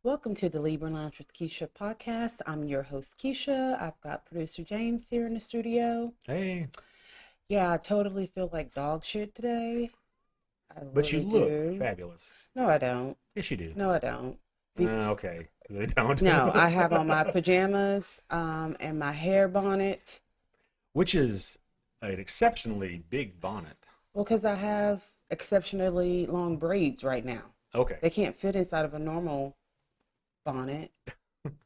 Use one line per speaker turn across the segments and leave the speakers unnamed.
Welcome to the Libra Lounge with Keisha podcast. I'm your host, Keisha. I've got producer James here in the studio.
Hey,
Yeah, I totally feel like dog shit today. I
but you
really
look
do.
fabulous.
No, I don't.
Yes, you do.
No, I don't.
Okay, they don't.
No, I have on my pajamas and my hair bonnet.
Which is an exceptionally big bonnet.
Well, because I have exceptionally long braids right now.
Okay.
They can't fit inside of a normal bonnet.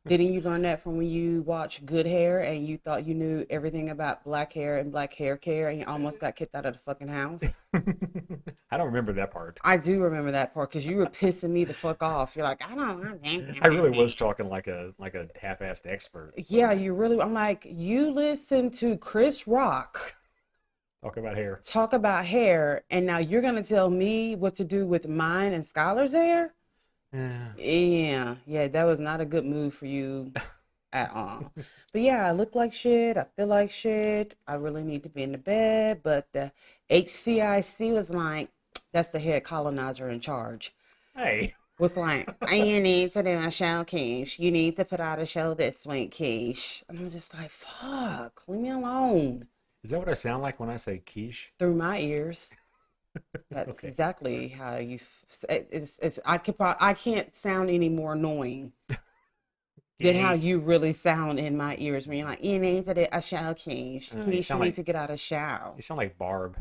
Didn't you learn that from when you watched Good Hair and you thought you knew everything about black hair and black hair care and you almost got kicked out of the fucking house?
I don't remember that part.
I do remember that part because you were pissing me the fuck off. You're like, I don't know.
I really was talking like a half-assed expert.
Yeah, you really. I'm like, you listen to Chris Rock
Talk about hair.
talk about hair, and now you're gonna tell me what to do with mine and Skylar's hair?
Yeah.
Yeah, that was not a good move for you at all. But yeah, I look like shit. I feel like shit. I really need to be in the bed. But the HCIC was like, that's the head colonizer in charge.
Hey.
Was like, you need to do a show, Keish. You need to put out a show this week, Keish. And I'm just like, fuck, leave me alone.
Is that what I sound like when I say quiche?
Through my ears. That's
Okay,
exactly how you. I can't sound any more annoying than how you really sound in my ears when you're like, you need to do a show, Keish. Keish, you need to get out of show.
You sound like Barb.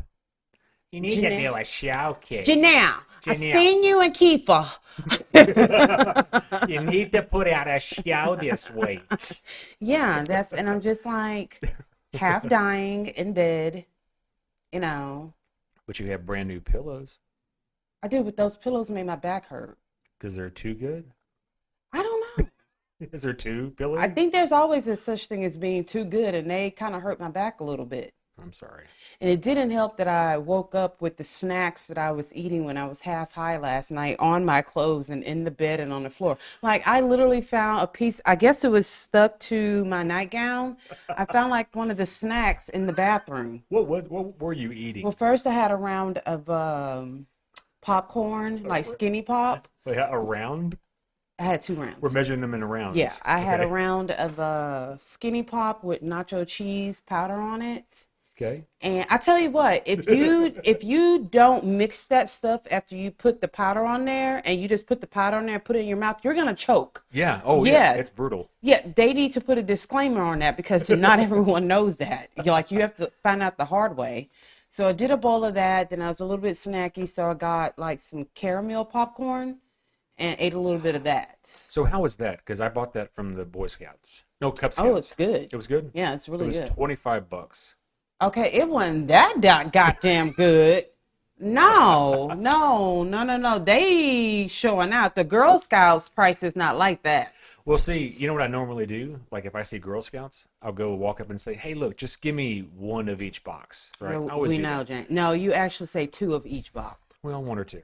You need to do a show, kid.
Janelle, I seen you and Keeper.
You need to put out a show this week.
Yeah, and I'm just like half dying in bed, you know.
But you have brand new pillows.
I do, but those pillows made my back hurt.
Because they're too good?
I don't know.
Is there two pillows?
I think there's always a such thing as being too good, and they kind of hurt my back a little bit.
I'm sorry.
And it didn't help that I woke up with the snacks that I was eating when I was half high last night on my clothes and in the bed and on the floor. Like, I literally found a piece, I guess it was stuck to my nightgown. I found like one of the snacks in the bathroom.
What were you eating?
Well, first I had a round of popcorn, like Skinny Pop.
Wait, a round?
I had 2 rounds.
We're measuring them in rounds.
Yeah, I had a round of Skinny Pop with nacho cheese powder on it.
Okay.
And I tell you what, if you don't mix that stuff after you put the powder on there and you just put the powder on there and put it in your mouth, you're gonna choke.
Yeah. Oh yeah. It's brutal.
Yeah, they need to put a disclaimer on that because not everyone knows that. You have to find out the hard way. So I did a bowl of that. Then I was a little bit snacky, so I got like some caramel popcorn and ate a little bit of that.
So how was that? Because I bought that from the Boy Scouts. No, Cub Scouts.
Oh, it's good.
It was good?
Yeah, it's really good.
It was $25.
Okay, it wasn't that goddamn good. No. They showing out. The Girl Scouts price is not like that.
Well, see, you know what I normally do? Like if I see Girl Scouts, I'll go walk up and say, "Hey, look, just give me one of each box." Right?
No,
I always
we
do
know,
that.
Jane. No, you actually say 2 of each box.
Well, 1 or 2.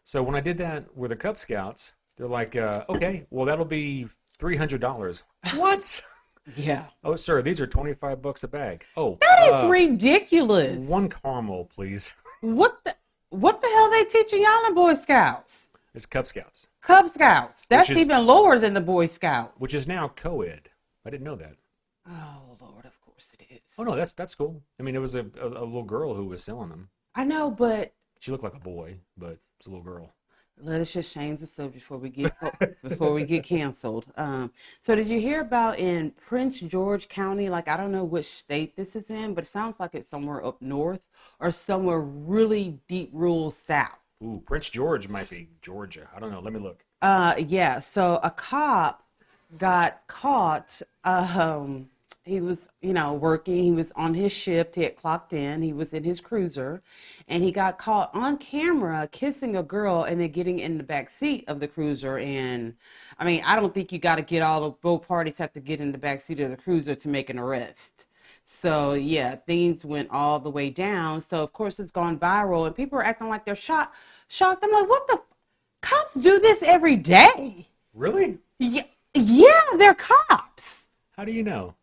So when I did that with the Cub Scouts, they're like, "Okay, well that'll be $300." What?
Yeah.
Oh, sir, these are $25 a bag. Oh,
That is ridiculous.
1 caramel, please.
What the hell they teaching y'all in Boy Scouts?
It's Cub Scouts,
Cub Scouts. That's
Which is-
even lower than the Boy Scouts.
which is now co-ed. I didn't know that.
Oh, Lord, of course it is.
Oh no, that's cool. I mean, it was a little girl who was selling them.
I know, but
She looked like a boy, but it's a little girl.
let us just change the subject before we get canceled. So did you hear about in Prince George County? Like, I don't know which state this is in, but it sounds like it's somewhere up north or somewhere really deep rural south.
Ooh, Prince George might be Georgia. I don't know. Let me look.
Yeah. So a cop got caught. He was, working. He was on his shift. He had clocked in. He was in his cruiser, and he got caught on camera kissing a girl and then getting in the back seat of the cruiser. And I mean, I don't think you got to get both parties have to get in the back seat of the cruiser to make an arrest. So yeah, things went all the way down. So of course it's gone viral, and people are acting like they're shocked. I'm like, what the? Cops do this every day.
Really?
Yeah, they're cops.
How do you know?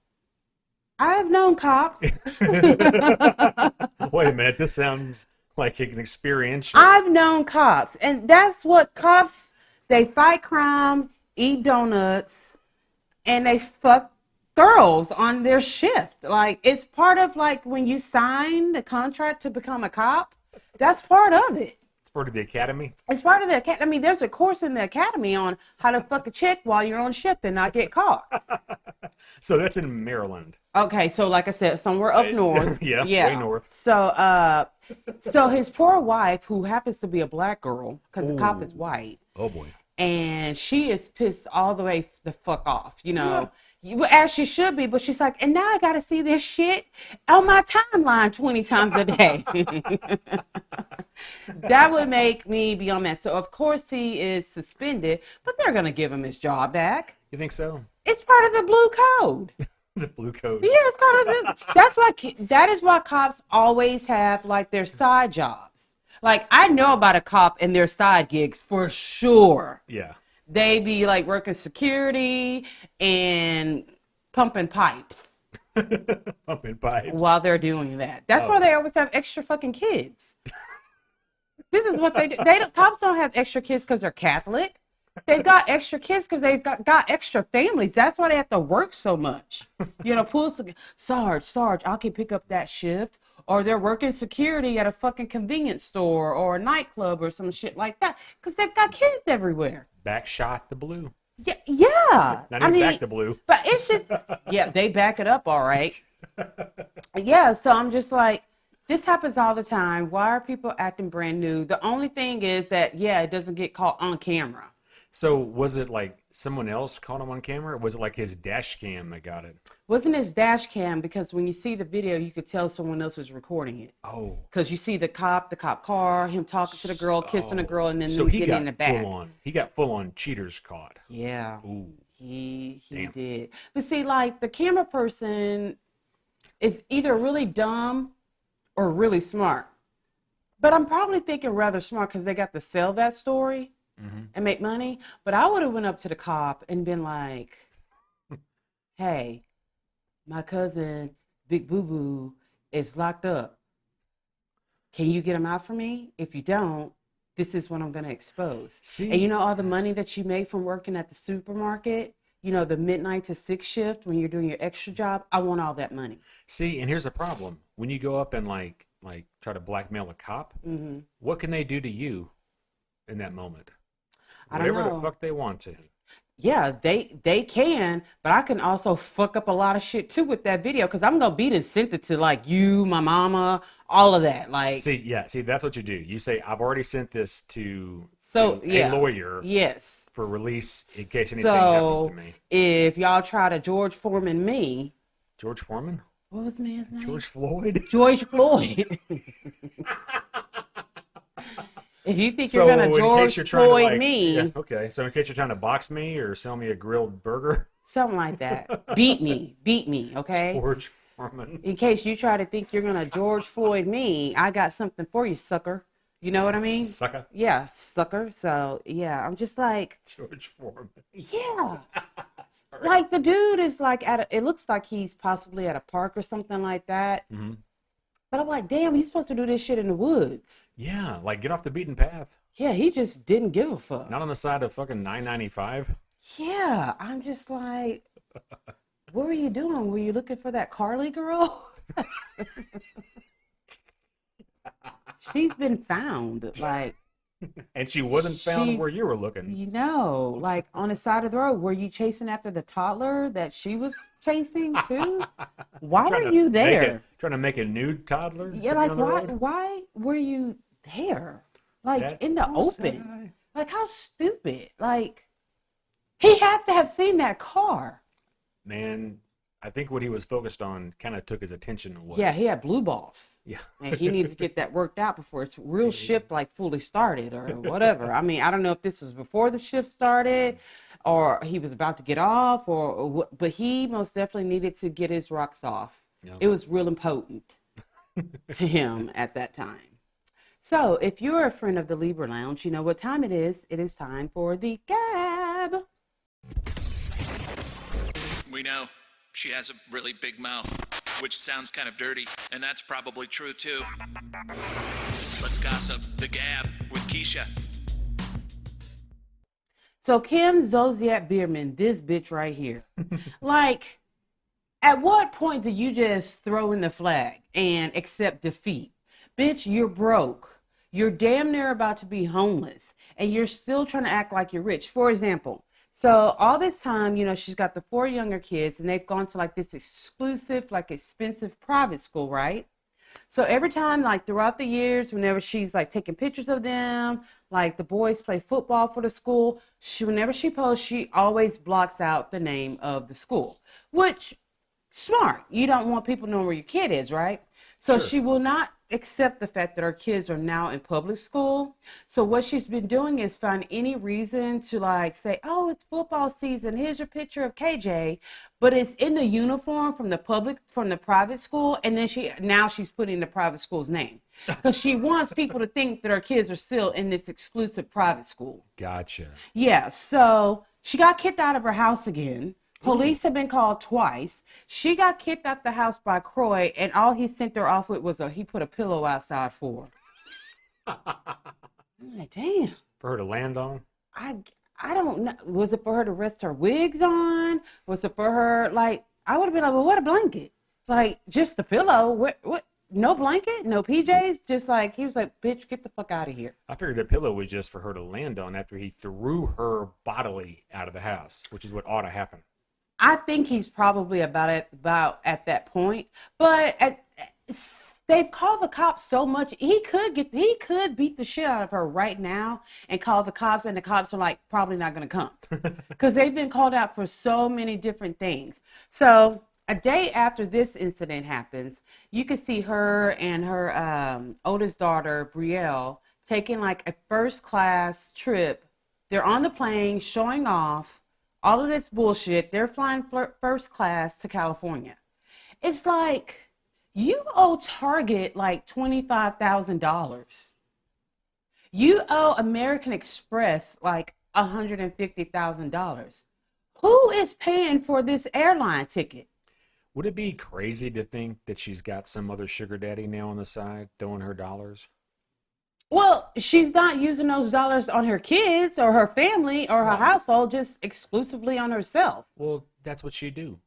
I've known cops.
Wait a minute. This sounds like an experiential.
I've known cops, and that's what cops, they fight crime eat donuts, and they fuck girls on their shift. Like, it's part of, like, when you sign the contract to become a cop, that's part of it.
It's part of the academy.
It's part of the academy. I mean, there's a course in the academy on how to fuck a chick while you're on shift and not get caught.
So that's in Maryland.
Okay, so like I said, somewhere up north.
Yeah, way north.
So his poor wife, who happens to be a black girl, because the cop is white.
Oh boy.
And she is pissed all the way the fuck off, you know. As she should be, but she's like, and now I gotta see this shit on my timeline 20 times a day. That would make me be on that. So of course he is suspended, but they're gonna give him his job back.
You think so?
It's part of the blue code.
The blue code.
Yeah, it's part of the. That is why cops always have like their side jobs. Like, I know about a cop and their side gigs for sure.
Yeah.
They be like working security and pumping pipes.
Pumping pipes.
While they're doing that. That's why they always have extra fucking kids. This is what they do. Cops don't have extra kids because they're Catholic. They've got extra kids because they've got extra families. That's why they have to work so much. You know, Sarge, I can pick up that shift. Or they're working security at a fucking convenience store or a nightclub or some shit like that. Because they've got kids everywhere.
Backshot the blue.
Yeah.
Not even back the blue.
But it's just, they back it up all right. Yeah, so I'm just like, this happens all the time. Why are people acting brand new? The only thing is that, it doesn't get caught on camera.
So was it like someone else caught him on camera? Or was it like his dash cam that got it?
Wasn't his dash cam, because when you see the video, you could tell someone else is recording it.
Oh.
Because you see the cop car, him talking to the girl, kissing the girl, and then
so
them getting in the back.
He got full on cheaters caught.
Yeah.
Ooh.
He did. But see, like, the camera person is either really dumb or really smart. But I'm probably thinking rather smart because they got to sell that story and make money. But I would have went up to the cop and been like, hey, my cousin, Big Boo Boo, is locked up. Can you get him out for me? If you don't, this is what I'm going to expose.
See?
And you know all the money that you make from working at the supermarket? You know, the midnight to 6 shift when you're doing your extra job? I want all that money.
See, and here's the problem. When you go up and like try to blackmail a cop, what can they do to you in that moment?
I don't know.
Whatever the fuck they want to.
Yeah, they can, but I can also fuck up a lot of shit too with that video because I'm gonna beat and sent it to like you, my mama, all of that. Like,
see, that's what you do. You say, I've already sent this to
a
lawyer.
Yes.
For release in case anything happens to me.
If y'all try to George Foreman me.
George Foreman?
What was the man's name?
George Floyd?
George Floyd. If you think you're going to George Floyd me.
Yeah, okay, so in case you're trying to box me or sell me a grilled burger.
Something like that. Beat me, okay?
George Foreman.
In case you try to think you're going to George Floyd me, I got something for you, sucker. You know what I mean?
Sucker?
Yeah, sucker. So, yeah, I'm just like.
George Foreman.
Yeah. Like, the dude is like it looks like he's possibly at a park or something like that. Mm-hmm. But I'm like, damn, he's supposed to do this shit in the woods.
Yeah, like get off the beaten path.
Yeah, he just didn't give a fuck.
Not on the side of fucking 995.
Yeah, I'm just like, what were you doing? Were you looking for that Carly girl? She's been found, like.
And she wasn't found where you were looking.
You know, like on the side of the road. Were you chasing after the toddler that she was chasing too? Why were you there?
Trying to make a nude toddler?
Yeah, like why were you there? Like that in the open? Like how stupid? Like he had to have seen that car.
Man, I think what he was focused on kind of took his attention away.
Yeah, he had blue balls.
Yeah.
And he needed to get that worked out before its real shift like fully started or whatever. I mean, I don't know if this was before the shift started or he was about to get off or what, but he most definitely needed to get his rocks off. Yep. It was real important to him at that time. So if you're a friend of the Libra Lounge, you know what time it is. It is time for the gab.
We know. She has a really big mouth, which sounds kind of dirty, and that's probably true too. Let's gossip. The Gab with Keisha.
So Kim Zolciak Bierman, this bitch right here, like, at what point do you just throw in the flag and accept defeat? Bitch, you're broke. You're damn near about to be homeless, and you're still trying to act like you're rich. For example, so all this time, you know, she's got the 4 younger kids, and they've gone to like this exclusive, like expensive private school, right? So every time, like throughout the years, whenever she's like taking pictures of them, like the boys play football for the school, whenever she posts, she always blocks out the name of the school, which smart. You don't want people knowing where your kid is, right? So
Sure.
she will not accept the fact that her kids are now in public school. So what she's been doing is find any reason to like say, oh, it's football season. Here's your picture of KJ, but it's in the uniform from the private school. And then she's putting the private school's name because she wants people to think that her kids are still in this exclusive private school.
Gotcha.
Yeah. So she got kicked out of her house again. Police have been called twice. She got kicked out the house by Croy, and all he sent her off with was he put a pillow outside for her. I'm like, damn.
For her to land on?
I don't know. Was it for her to rest her wigs on? Was it for her, like, I would have been like, well, what a blanket. Like, just the pillow. What? No blanket? No PJs? Just like, he was like, bitch, get the fuck out of here.
I figured the pillow was just for her to land on after he threw her bodily out of the house, which is what ought to happen.
I think he's probably about at that point, but they've called the cops so much. He could beat the shit out of her right now and call the cops, and the cops are like probably not going to come because they've been called out for so many different things. So a day after this incident happens, you can see her and her oldest daughter Brielle taking like a first class trip. They're on the plane showing off. All of this bullshit, they're flying first class to California. It's like, you owe Target like $25,000. You owe American Express like $150,000. Who is paying for this airline ticket?
Would it be crazy to think that she's got some other sugar daddy now on the side throwing her dollars?
Well, she's not using those dollars on her kids or her family or her household, just exclusively on herself.
Well, that's what she do.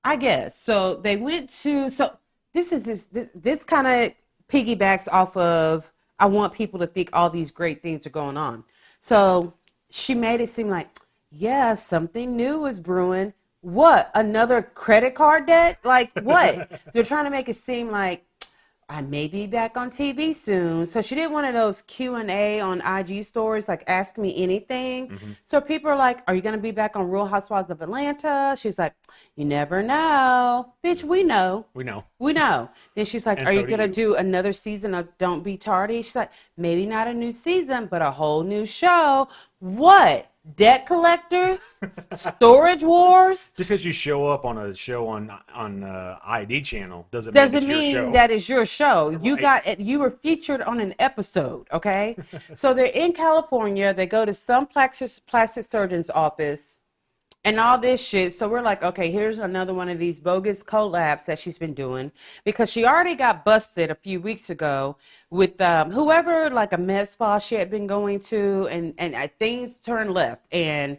I guess. So they went to, so this kind of piggybacks off of, I want people to think all these great things are going on. So she made it seem like, yeah, something new was brewing. What? Another credit card debt? Like what? They're trying to make it seem like, I may be back on TV soon. So she did one of those Q&A on IG stories, like ask me anything. Mm-hmm. So people are like, are you going to be back on Real Housewives of Atlanta? She's like, you never know. Bitch, we know.
We know.
We know. Then she's like, are you going to do another season of Don't Be Tardy? She's like, maybe not a new season, but a whole new show. What? Debt collectors? Storage wars?
Just because you show up on a show on ID channel doesn't
mean
your show.
That is your show.
Right.
You were featured on an episode, okay? So they're in California. They go to some plastic surgeon's office and all this shit. So we're like, okay, here's another one of these bogus collabs that she's been doing, because she already got busted a few weeks ago with whoever, like a med spa she had been going to, and things turned left and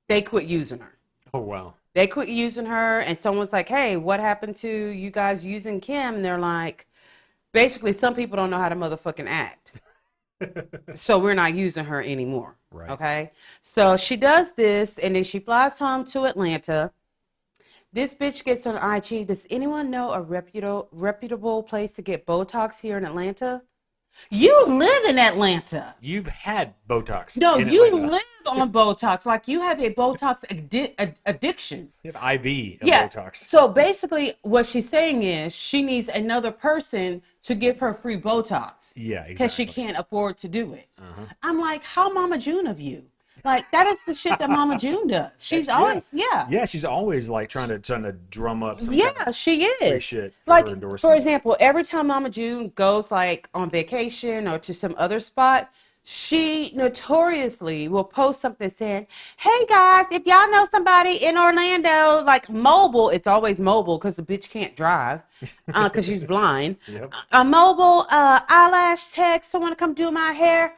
they quit using her.
Oh, wow.
They quit using her, and someone's like, hey, what happened to you guys using Kim? And they're like, basically, some people don't know how to motherfucking act. So we're not using her anymore.
Right.
Okay. So she does this, and then she flies home to Atlanta. This bitch gets on IG. Does anyone know a reputable place to get Botox here in Atlanta? You live in Atlanta.
You've had Botox.
No,
in
you
Atlanta.
live on Botox. Like you have a Botox addiction.
You have IV of
Yeah.
Botox.
So basically, what she's saying is she needs another person to give her free Botox.
Yeah, exactly.
Because she can't afford to do it. I'm like, how Mama June of you? Like, that is the shit that Mama June does. She's always,
Yeah, she's always like trying to drum up some
yeah,
kind of
she
free
is.
shit for
Like,
her endorsement.
for example, every time Mama June goes like on vacation or to some other spot, she notoriously will post something saying, hey guys, if y'all know somebody in Orlando, like mobile, it's always mobile because the bitch can't drive because she's blind.
Yep.
A mobile eyelash tech, someone to come do my hair,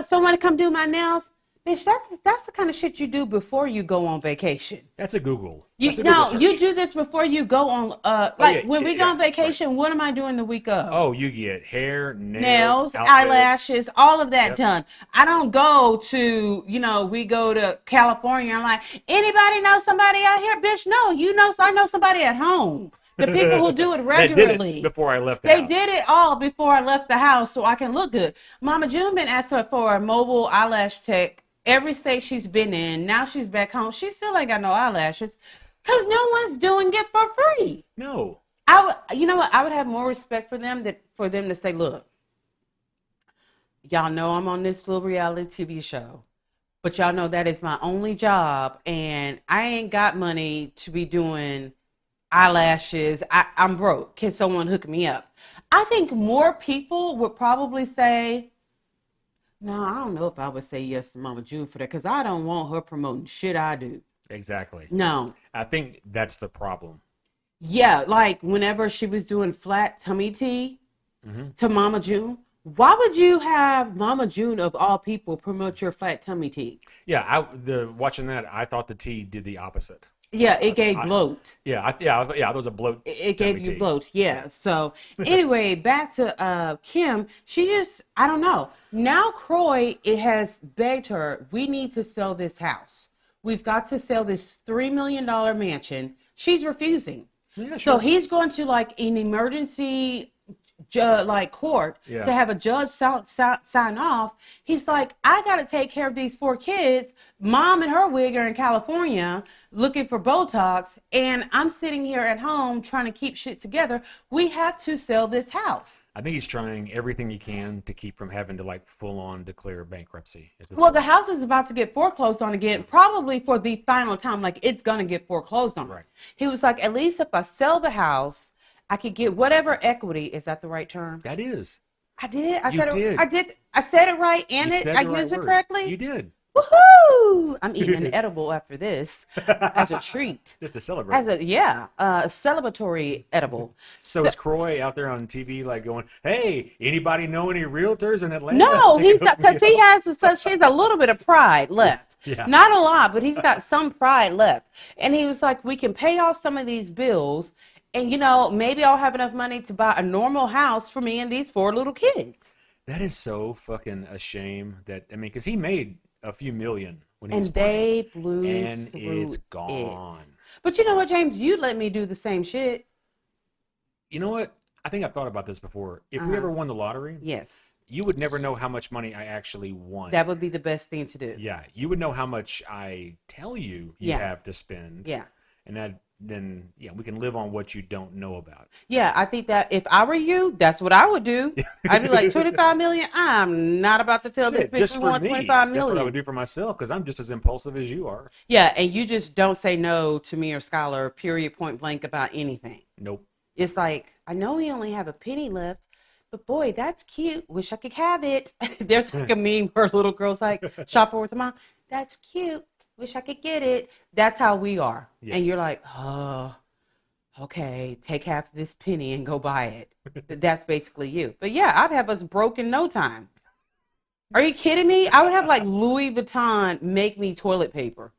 someone to come do my nails. Bitch, that's the kind of shit you do before you go on vacation.
That's a Google.
You
That's a Google
no,
search.
you do this before you go on.
yeah,
When we go on
right.
vacation, what am I doing the week of?
Oh, you get hair,
Nails,
outfit.
eyelashes, all of that
Yep.
done. I don't go to, we go to California. I'm like, anybody know somebody out here? Bitch, no, I know somebody at home. The people who do it
They did
regularly.
it before I left the
They
house.
did it all before I left the house so I can look good. Mama June been asking for a mobile eyelash tech every state she's been in. Now she's back home. She still ain't got no eyelashes because no one's doing it for free.
No.
You know what? I would have more respect for them for them to say, look, y'all know I'm on this little reality TV show, but y'all know that is my only job, and I ain't got money to be doing eyelashes. I'm broke. Can someone hook me up? I think more people would probably say, no, I don't know if I would say yes to Mama June for that because I don't want her promoting shit I do.
Exactly.
No.
I think that's the problem.
Yeah, like whenever she was doing flat tummy tea to Mama June, why would you have Mama June of all people promote your flat tummy tea?
Yeah, watching that, I thought the tea did the opposite.
Yeah, it gave bloat.
I thought it was a bloat.
It
tummy
gave you
tea.
bloat, yeah. So anyway, back to Kim. She just, I don't know. Now Croy, it has begged her, we need to sell this house. We've got to sell this $3 million mansion. She's refusing.
Yeah,
So
sure.
he's going to like an emergency court
Yeah.
to have a judge sign off. He's like, I got to take care of these 4 kids. Mom and her wig are in California looking for botox, and I'm sitting here at home trying to keep shit together. We have to sell this house.
I think he's trying everything he can to keep from having to like full on declare bankruptcy.
Well, the house is about to get foreclosed on again, probably for the final time. Like, it's going to get foreclosed on.
Right.
He was like, at least if I sell the house, I could get whatever equity. Is that the right term?
That is.
I did. I
You
said
did.
it. I did. I said it right, and
You said
I
the right
used it
word.
correctly.
You did.
Woohoo! I'm eating an edible after this as a treat.
Just to celebrate.
As a celebratory edible.
So is Croy out there on TV like going, hey, anybody know any realtors in Atlanta?
No,
They
he's
can
not,
hook me
because he
up."
has a little bit of pride left.
Yeah.
Not a lot, but he's got some pride left. And he was like, we can pay off some of these bills, and maybe I'll have enough money to buy a normal house for me and these 4 little kids.
That is so fucking a shame because he made a few million when he
And
was
they
playing,
blew
and
through
it's gone.
it. But you know what, James? You let me do the same shit.
You know what? I think I've thought about this before. If we ever won the lottery,
Yes.
you would never know how much money I actually won.
That would be the best thing to do.
Yeah, you would know how much I tell you
Yeah.
have to spend.
Yeah.
And then we can live on what you don't know about.
Yeah, I think that if I were you, that's what I would do. I'd be like, 25 million? I'm not about to tell
Shit,
this bitch
just
we
for
want
me,
25
that's what I
million.
would do for myself because I'm just as impulsive as you are.
Yeah, and you just don't say no to me or Skylar, period, point blank, about anything.
Nope.
It's like, I know we only have a penny left, but boy, that's cute. Wish I could have it. There's like a meme where a little girl's like, shopping with her mom. That's cute. Wish I could get it. That's how we are.
Yes.
And you're like, oh, okay, take half of this penny and go buy it. That's basically you. But yeah, I'd have us broke in no time. Are you kidding me? I would have like Louis Vuitton make me toilet paper.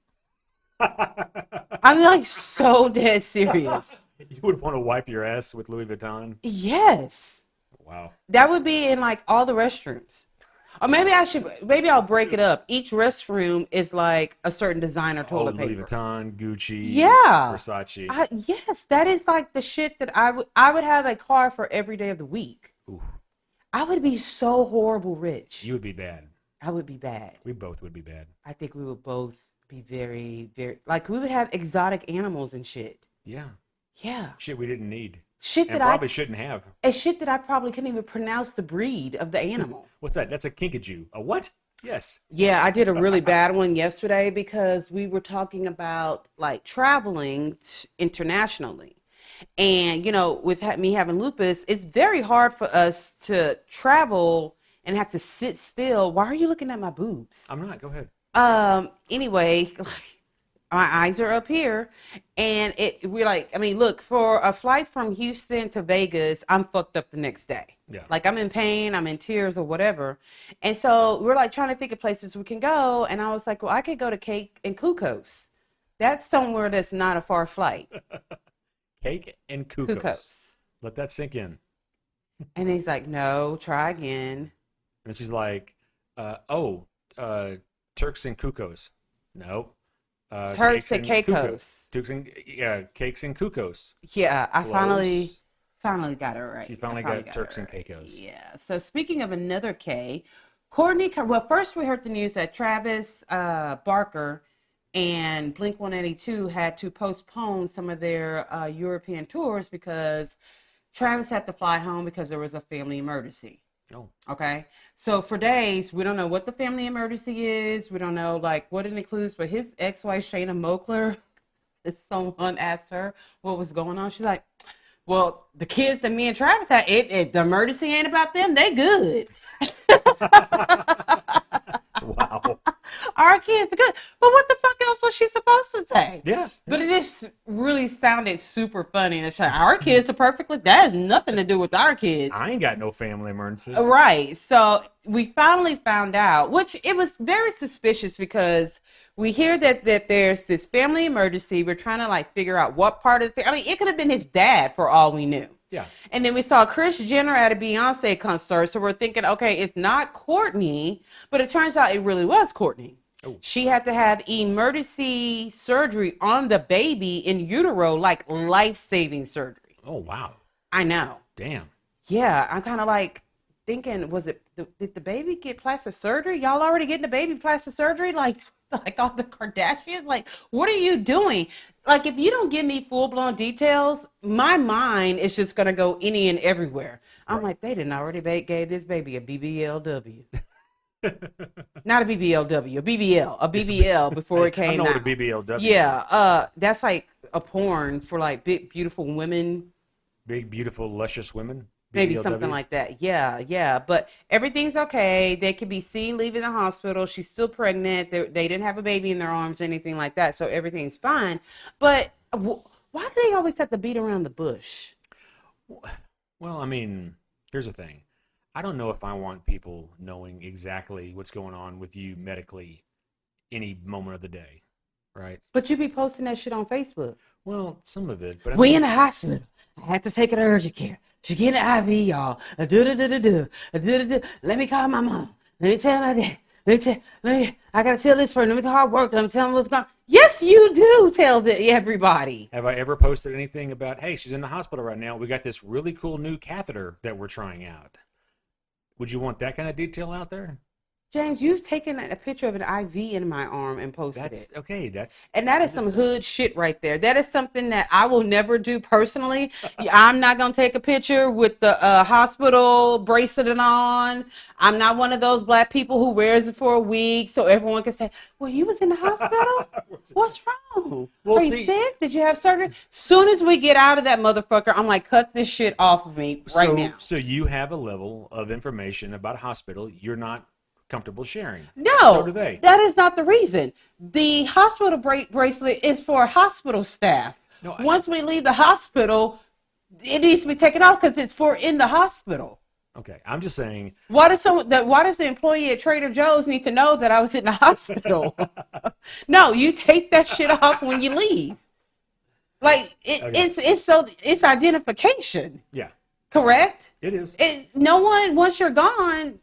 I'm like so dead serious.
You would want to wipe your ass with Louis Vuitton?
Yes.
Wow.
That would be in like all the restrooms. Or maybe I'll break it up. Each restroom is like a certain designer toilet
Louis
paper.
Vuitton, Gucci,
Yeah.
Versace.
Yes, that is like the shit that I would have a car for every day of the week.
Ooh,
I would be so horrible rich.
you would be bad.
I would be bad.
We both would be bad.
I think we would both be very, very, like we would have exotic animals and shit.
Yeah.
Yeah.
Shit we didn't need.
Shit
And
that
probably shouldn't have.
and shit that I probably couldn't even pronounce the breed of the animal.
What's that? That's a kinkajou. A what? Yes.
Yeah, I did a really bad one yesterday because we were talking about like traveling internationally. And, with me having lupus, it's very hard for us to travel and have to sit still. Why are you looking at my boobs?
I'm not. Go ahead.
Anyway, My eyes are up here, and we're like, I mean, look, for a flight from Houston to Vegas, I'm fucked up the next day.
Yeah.
Like, I'm in pain, I'm in tears or whatever. And so we're like trying to think of places we can go. And I was like, well, I could go to Cake and Cuckoos. That's somewhere that's not a far flight.
Cake and Cuckoos.
Cuckoos.
Let that sink in.
And he's like, no, try again.
And she's like, Turks and Cuckoos. No.
Turks and Caicos.
Cakes and Cuckoos.
Yeah, I
Close.
finally got it right.
She finally got Turks and Caicos.
Yeah. So speaking of another K, kourtneyK. Well, first we heard the news that Travis Barker and Blink-182 had to postpone some of their European tours because Travis had to fly home because there was a family emergency.
Oh.
Okay. So for days, we don't know what the family emergency is. We don't know like what it includes. But his ex-wife, Shayna Moakler, if someone asked her what was going on, she's like, well, the kids that me and Travis had, the emergency ain't about them. They good.
Wow.
Our kids are good. But what the fuck else was she supposed to say?
Yeah.
But it just really sounded super funny. It's like, our kids are perfectly, that has nothing to do with our kids.
I ain't got no family emergency.
Right. So we finally found out, which it was very suspicious because we hear that there's this family emergency. We're trying to like figure out what part of the, I mean, it could have been his dad for all we knew.
Yeah.
And then we saw Kris Jenner at a Beyonce concert. So we're thinking, okay, it's not Kourtney, but it turns out it really was Kourtney.
Oh.
She had to have emergency surgery on the baby in utero, like life-saving surgery.
Oh, wow.
I know.
Damn.
Yeah, I'm kind of like thinking, did the baby get plastic surgery? Y'all already getting the baby plastic surgery? Like all the Kardashians? Like, what are you doing? Like, if you don't give me full-blown details, my mind is just going to go any and everywhere. I'm like, they didn't already gave this baby a BBLW. Not a BBLW, a BBL before it came out.
I know what a BBLW is.
Yeah, that's like a porn for like big, beautiful women.
Big, beautiful, luscious women.
Maybe
BBLW?
something like that. Yeah. But everything's okay. They can be seen leaving the hospital. She's still pregnant. They didn't have a baby in their arms or anything like that. So everything's fine. But why do they always have to beat around the bush?
Well, I mean, here's the thing. I don't know if I want people knowing exactly what's going on with you medically any moment of the day, right?
But you be posting that shit on Facebook.
Well, some of it. But
We in the hospital. I had to take her to urgent care. She getting an IV, y'all. Let me call my mom. Let me tell my dad. I gotta tell this person. Let me tell her I work. Let me tell them what's going on. Yes, you do tell everybody.
Have I ever posted anything about, hey, she's in the hospital right now. We got this really cool new catheter that we're trying out. Would you want that kind of detail out there?
James, you've taken a picture of an IV in my arm and posted it.
Okay.
And that is some hood shit right there. That is something that I will never do personally. I'm not going to take a picture with the hospital bracelet on. I'm not one of those black people who wears it for a week so everyone can say, well, you was in the hospital? What's wrong?
Well,
Are you sick? Did you have surgery? Soon as we get out of that motherfucker, I'm like, cut this shit off of me right now.
So you have a level of information about a hospital you're not comfortable sharing.
No,
so do they.
That is not the reason. The hospital bracelet is for hospital staff.
No,
Once we leave the hospital, it needs to be taken off because it's for in the hospital.
Okay, I'm just saying.
Why does the employee at Trader Joe's need to know that I was in the hospital? No, you take that shit off when you leave. Like it's identification.
Yeah.
Correct?
It is.
No one, once you're gone,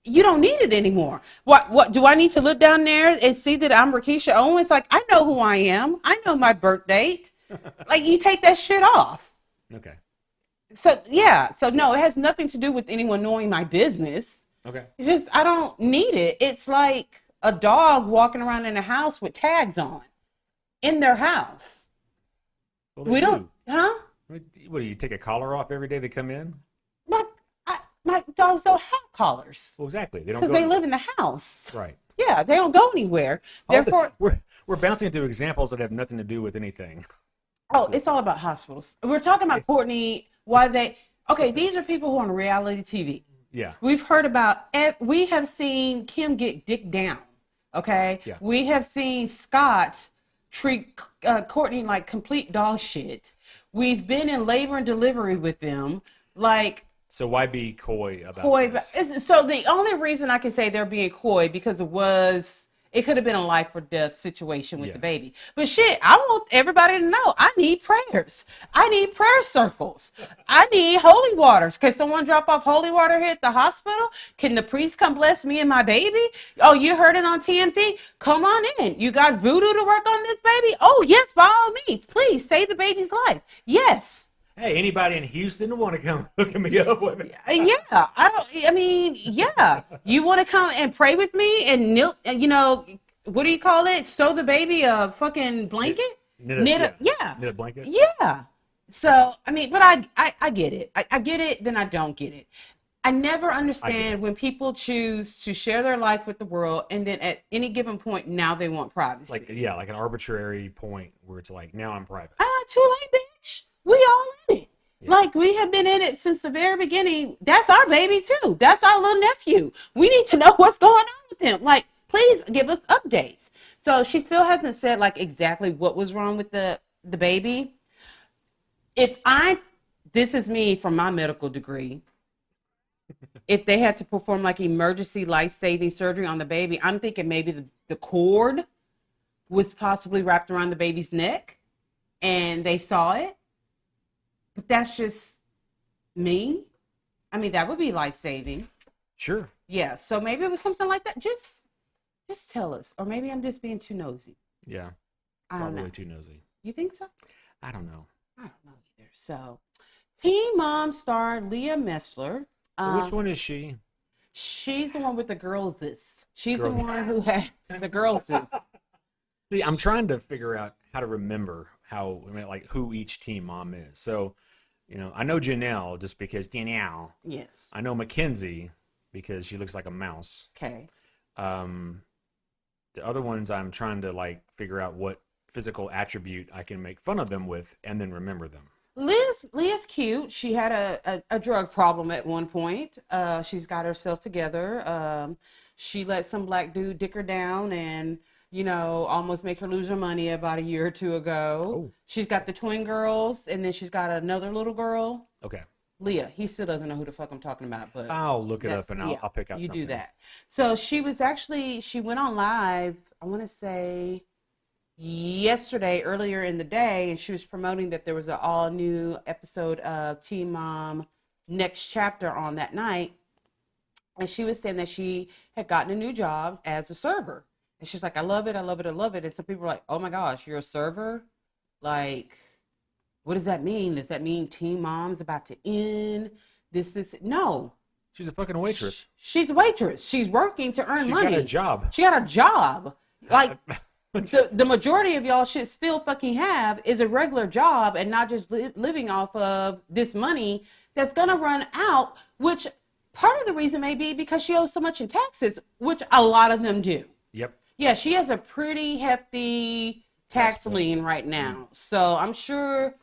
you don't need it anymore. What do I need to look down there and see that I'm Keisha Owens? Like, I know who I am. I know my birth date. Like, you take that shit off.
Okay.
So, yeah. So, no, it has nothing to do with anyone knowing my business.
Okay.
It's just, I don't need it. It's like a dog walking around in a house with tags on in their house.
Well,
We don't, huh?
What do you take a collar off every day they come in?
My dogs don't have collars.
Well, exactly. They don't
because they live in the house.
Right.
Yeah, they don't go anywhere. Therefore,
we're bouncing into examples that have nothing to do with anything.
Oh, it's all about hospitals. We're talking about Kourtney. These are people who are on reality TV.
Yeah.
We've heard about. We have seen Kim get dick down. Okay.
Yeah.
We have seen Scott treat Kourtney like complete dog shit. We've been in labor and delivery with them. Like,
So why be coy about
coy.
this?
So the only reason I can say they're being coy because it could have been a life or death situation with the baby. But shit, I want everybody to know I need prayers. I need prayer circles. I need holy water. Can someone drop off holy water here at the hospital? Can the priest come bless me and my baby? Oh, you heard it on TMZ? Come on in. You got voodoo to work on this baby? Oh, yes, by all means. Please save the baby's life. Yes.
Hey, anybody in Houston want to come hooking me up with it?
Yeah, yeah. You want to come and pray with me and kneel, what do you call it? Sew the baby a fucking blanket? Knit a
blanket?
Yeah. So, but I get it. I get it, then I don't get it. I never understand when people choose to share their life with the world and then at any given point, now they want privacy.
Like an arbitrary point where it's like, now I'm private.
Too late, bitch. We all in it. Yeah. Like, we have been in it since the very beginning. That's our baby, too. That's our little nephew. We need to know what's going on with him. Like, please give us updates. So she still hasn't said, like, exactly what was wrong with the baby. This is me from my medical degree. If they had to perform, like, emergency life-saving surgery on the baby, I'm thinking maybe the cord was possibly wrapped around the baby's neck and they saw it. But that's just me. That would be life-saving.
Sure.
Yeah, so maybe it was something like that. Just tell us. Or maybe I'm just being too nosy.
Yeah.
I don't know.
Probably too nosy.
You think so?
I don't know.
I don't know either. So, Teen Mom star Leah Messler.
So which one is she?
She's the one with the girlses. She's the one who had the girlses.
See, I'm trying to figure out how to remember who each Teen Mom is. So, I know Janelle just because Janelle.
Yes.
I know Mackenzie because she looks like a mouse.
Okay.
The other ones I'm trying to figure out what physical attribute I can make fun of them with and then remember them.
Leah's cute. She had a drug problem at one point. She's got herself together. She let some black dude dick her down and almost make her lose her money about a year or two ago. Oh. She's got the twin girls, and then she's got another little girl.
Okay.
Leah, he still doesn't know who the fuck I'm talking about, but
I'll look it up and I'll pick out something.
You do that. So she went on live, I want to say yesterday, earlier in the day, and she was promoting that there was an all new episode of Teen Mom Next Chapter on that night. And she was saying that she had gotten a new job as a server. And she's like, I love it, I love it, I love it. And some people are like, oh my gosh, you're a server? Like, what does that mean? Does that mean Teen Mom's about to end? No.
She's a fucking waitress.
She's a waitress. She's working to earn money.
She got a job.
She got a job. Like, the majority of y'all should still fucking have is a regular job and not just living off of this money that's going to run out, which part of the reason may be because she owes so much in taxes, which a lot of them do.
Yep.
Yeah, she has a pretty hefty tax lien right now. So I'm sure,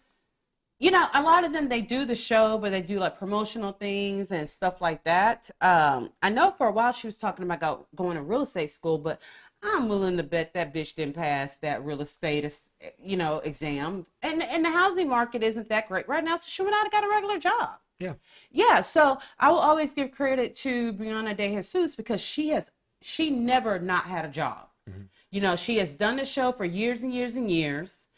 a lot of them, they do the show, but they do like promotional things and stuff like that. I know for a while she was talking about going to real estate school, but I'm willing to bet that bitch didn't pass that real estate, exam. And the housing market isn't that great right now, so she would not have got a regular job.
Yeah.
Yeah, so I will always give credit to Brianna De Jesus because she never not had a job. Mm-hmm. She has done the show for years and years and years,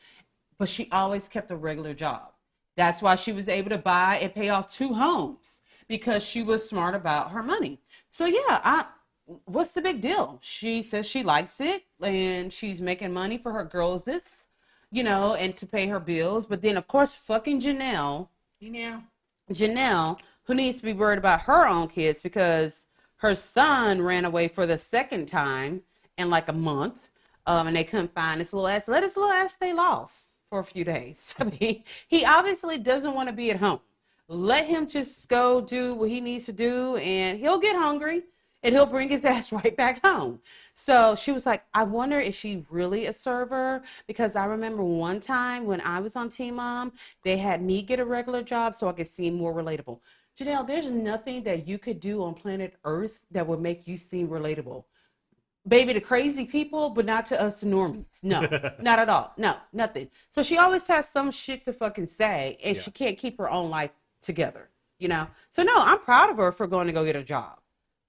but she always kept a regular job. That's why she was able to buy and pay off 2 homes because she was smart about her money. So yeah, what's the big deal? She says she likes it and she's making money for her girls, and to pay her bills. But then of course, fucking Janelle, who needs to be worried about her own kids because her son ran away for the second time in like a month, and they couldn't find his little ass. Let his little ass stay lost for a few days. He obviously doesn't want to be at home. Let him just go do what he needs to do, and he'll get hungry, and he'll bring his ass right back home. So she was like, I wonder if she really a server, because I remember one time when I was on Teen Mom, they had me get a regular job so I could seem more relatable. Janelle, there's nothing that you could do on planet Earth that would make you seem relatable. baby to crazy people, but not to us normies. No, not at all. No, nothing. So she always has some shit to fucking say, and she can't keep her own life together, you know? So no, I'm proud of her for going to go get a job.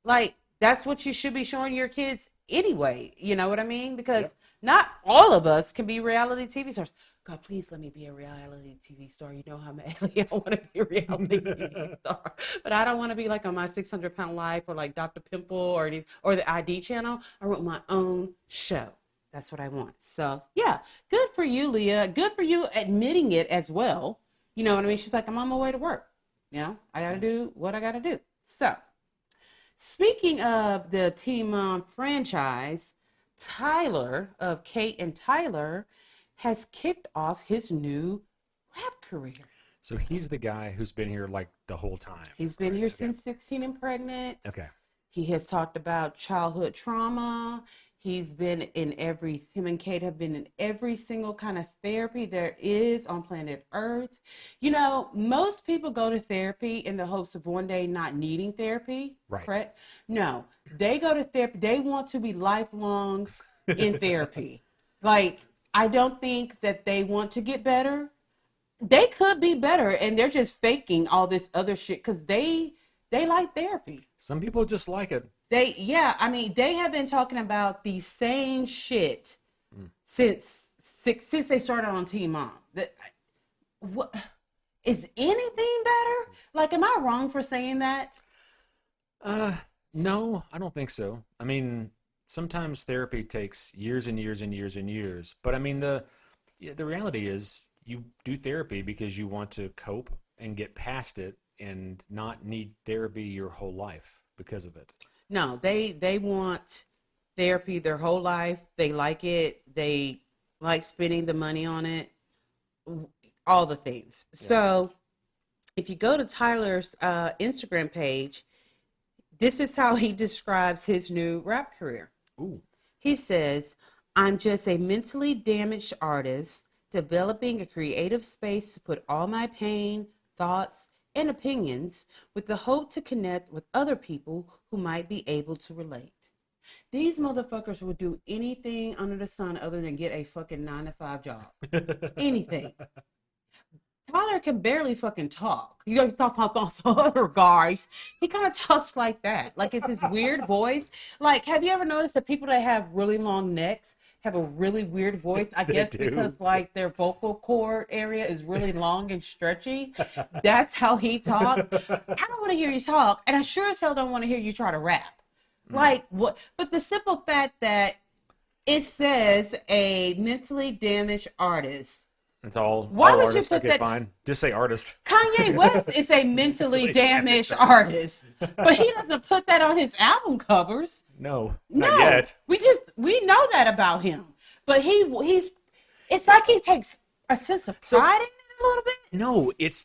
Like, that's what you should be showing your kids anyway. You know what I mean? Because not all of us can be reality TV stars. God, please let me be a reality TV star. You know how badly I want to be a reality TV star. But I don't want to be like on my 600-pound life or like Dr. Pimple or the ID channel. I want my own show. That's what I want. So, yeah, good for you, Leah. Good for you admitting it as well. You know what I mean? She's like, I'm on my way to work. You know, I got to do what I got to do. So, speaking of the Teen Mom franchise, Tyler of Kate and Tyler has kicked off his new rap career.
So he's the guy who's been here like the whole time.
He's been here since 16 and pregnant.
Okay.
He has talked about childhood trauma. He's been in him and Kate have been in every single kind of therapy there is on planet Earth. You know, most people go to therapy in the hopes of one day not needing therapy.
Right.
Correct? No, they go to therapy. They want to be lifelong in therapy. Like, I don't think that they want to get better. They could be better, and they're just faking all this other shit because they like therapy.
Some people just like it.
They have been talking about the same shit since they started on Teen Mom. What is anything better? Like, am I wrong for saying that?
No, I don't think so. I mean, sometimes therapy takes years and years and years and years. But I mean, the reality is you do therapy because you want to cope and get past it and not need therapy your whole life because of it.
No, they want therapy their whole life. They like it. They like spending the money on it. All the things. Yeah. So if you go to Tyler's Instagram page, this is how he describes his new rap career.
Ooh.
He says, I'm just a mentally damaged artist developing a creative space to put all my pain, thoughts, and opinions with the hope to connect with other people who might be able to relate. These motherfuckers would do anything under the sun other than get a fucking 9-to-5 job. Anything. Tyler can barely fucking talk. You know, talk, other guys. He kind of talks like that. Like, it's this weird voice. Like, have you ever noticed that people that have really long necks have a really weird voice? I guess do. Because, like, their vocal cord area is really long and stretchy. That's how he talks. I don't want to hear you talk, and I sure as hell don't want to hear you try to rap. Like, what? But the simple fact that it says a mentally damaged artist.
It's all.
Why
all
would
artists.
you put
okay,
that?
Fine. Just say artist.
Kanye West is a mentally damaged artist, but he doesn't put that on his album covers.
No, not yet.
We know that about him, but he's. It's like he takes a sense of pride in it a little bit.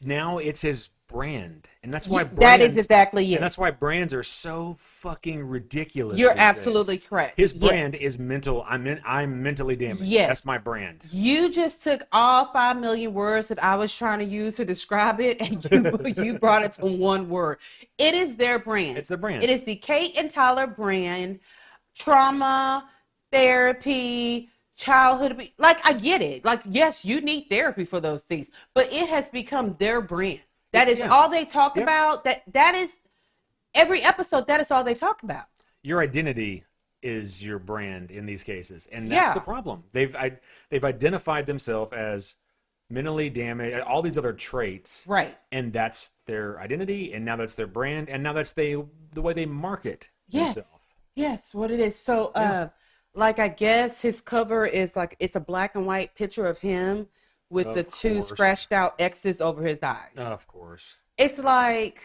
No, it's his brand, and that's why
that is exactly it.
And that's why brands are so fucking ridiculous.
You're absolutely correct.
His brand is mental. I'm mentally damaged.
Yes,
that's my brand.
You just took all 5 million words that I was trying to use to describe it, and you brought it to one word. It is their brand.
It's the brand.
It is the Kate and Tyler brand. Trauma, therapy, childhood. Like, I get it. Like, yes, you need therapy for those things, but it has become their brand. That is all they talk about. That is every episode. That is all they talk about.
Your identity is your brand in these cases, and that's the problem. They've identified themselves as mentally damaged, all these other traits,
right?
And that's their identity, and now that's their brand, and now that's the way they market themselves.
Yes, what it is. So, like, I guess his cover is like it's a black and white picture of him with the two scratched out X's over his eyes.
Of course.
It's like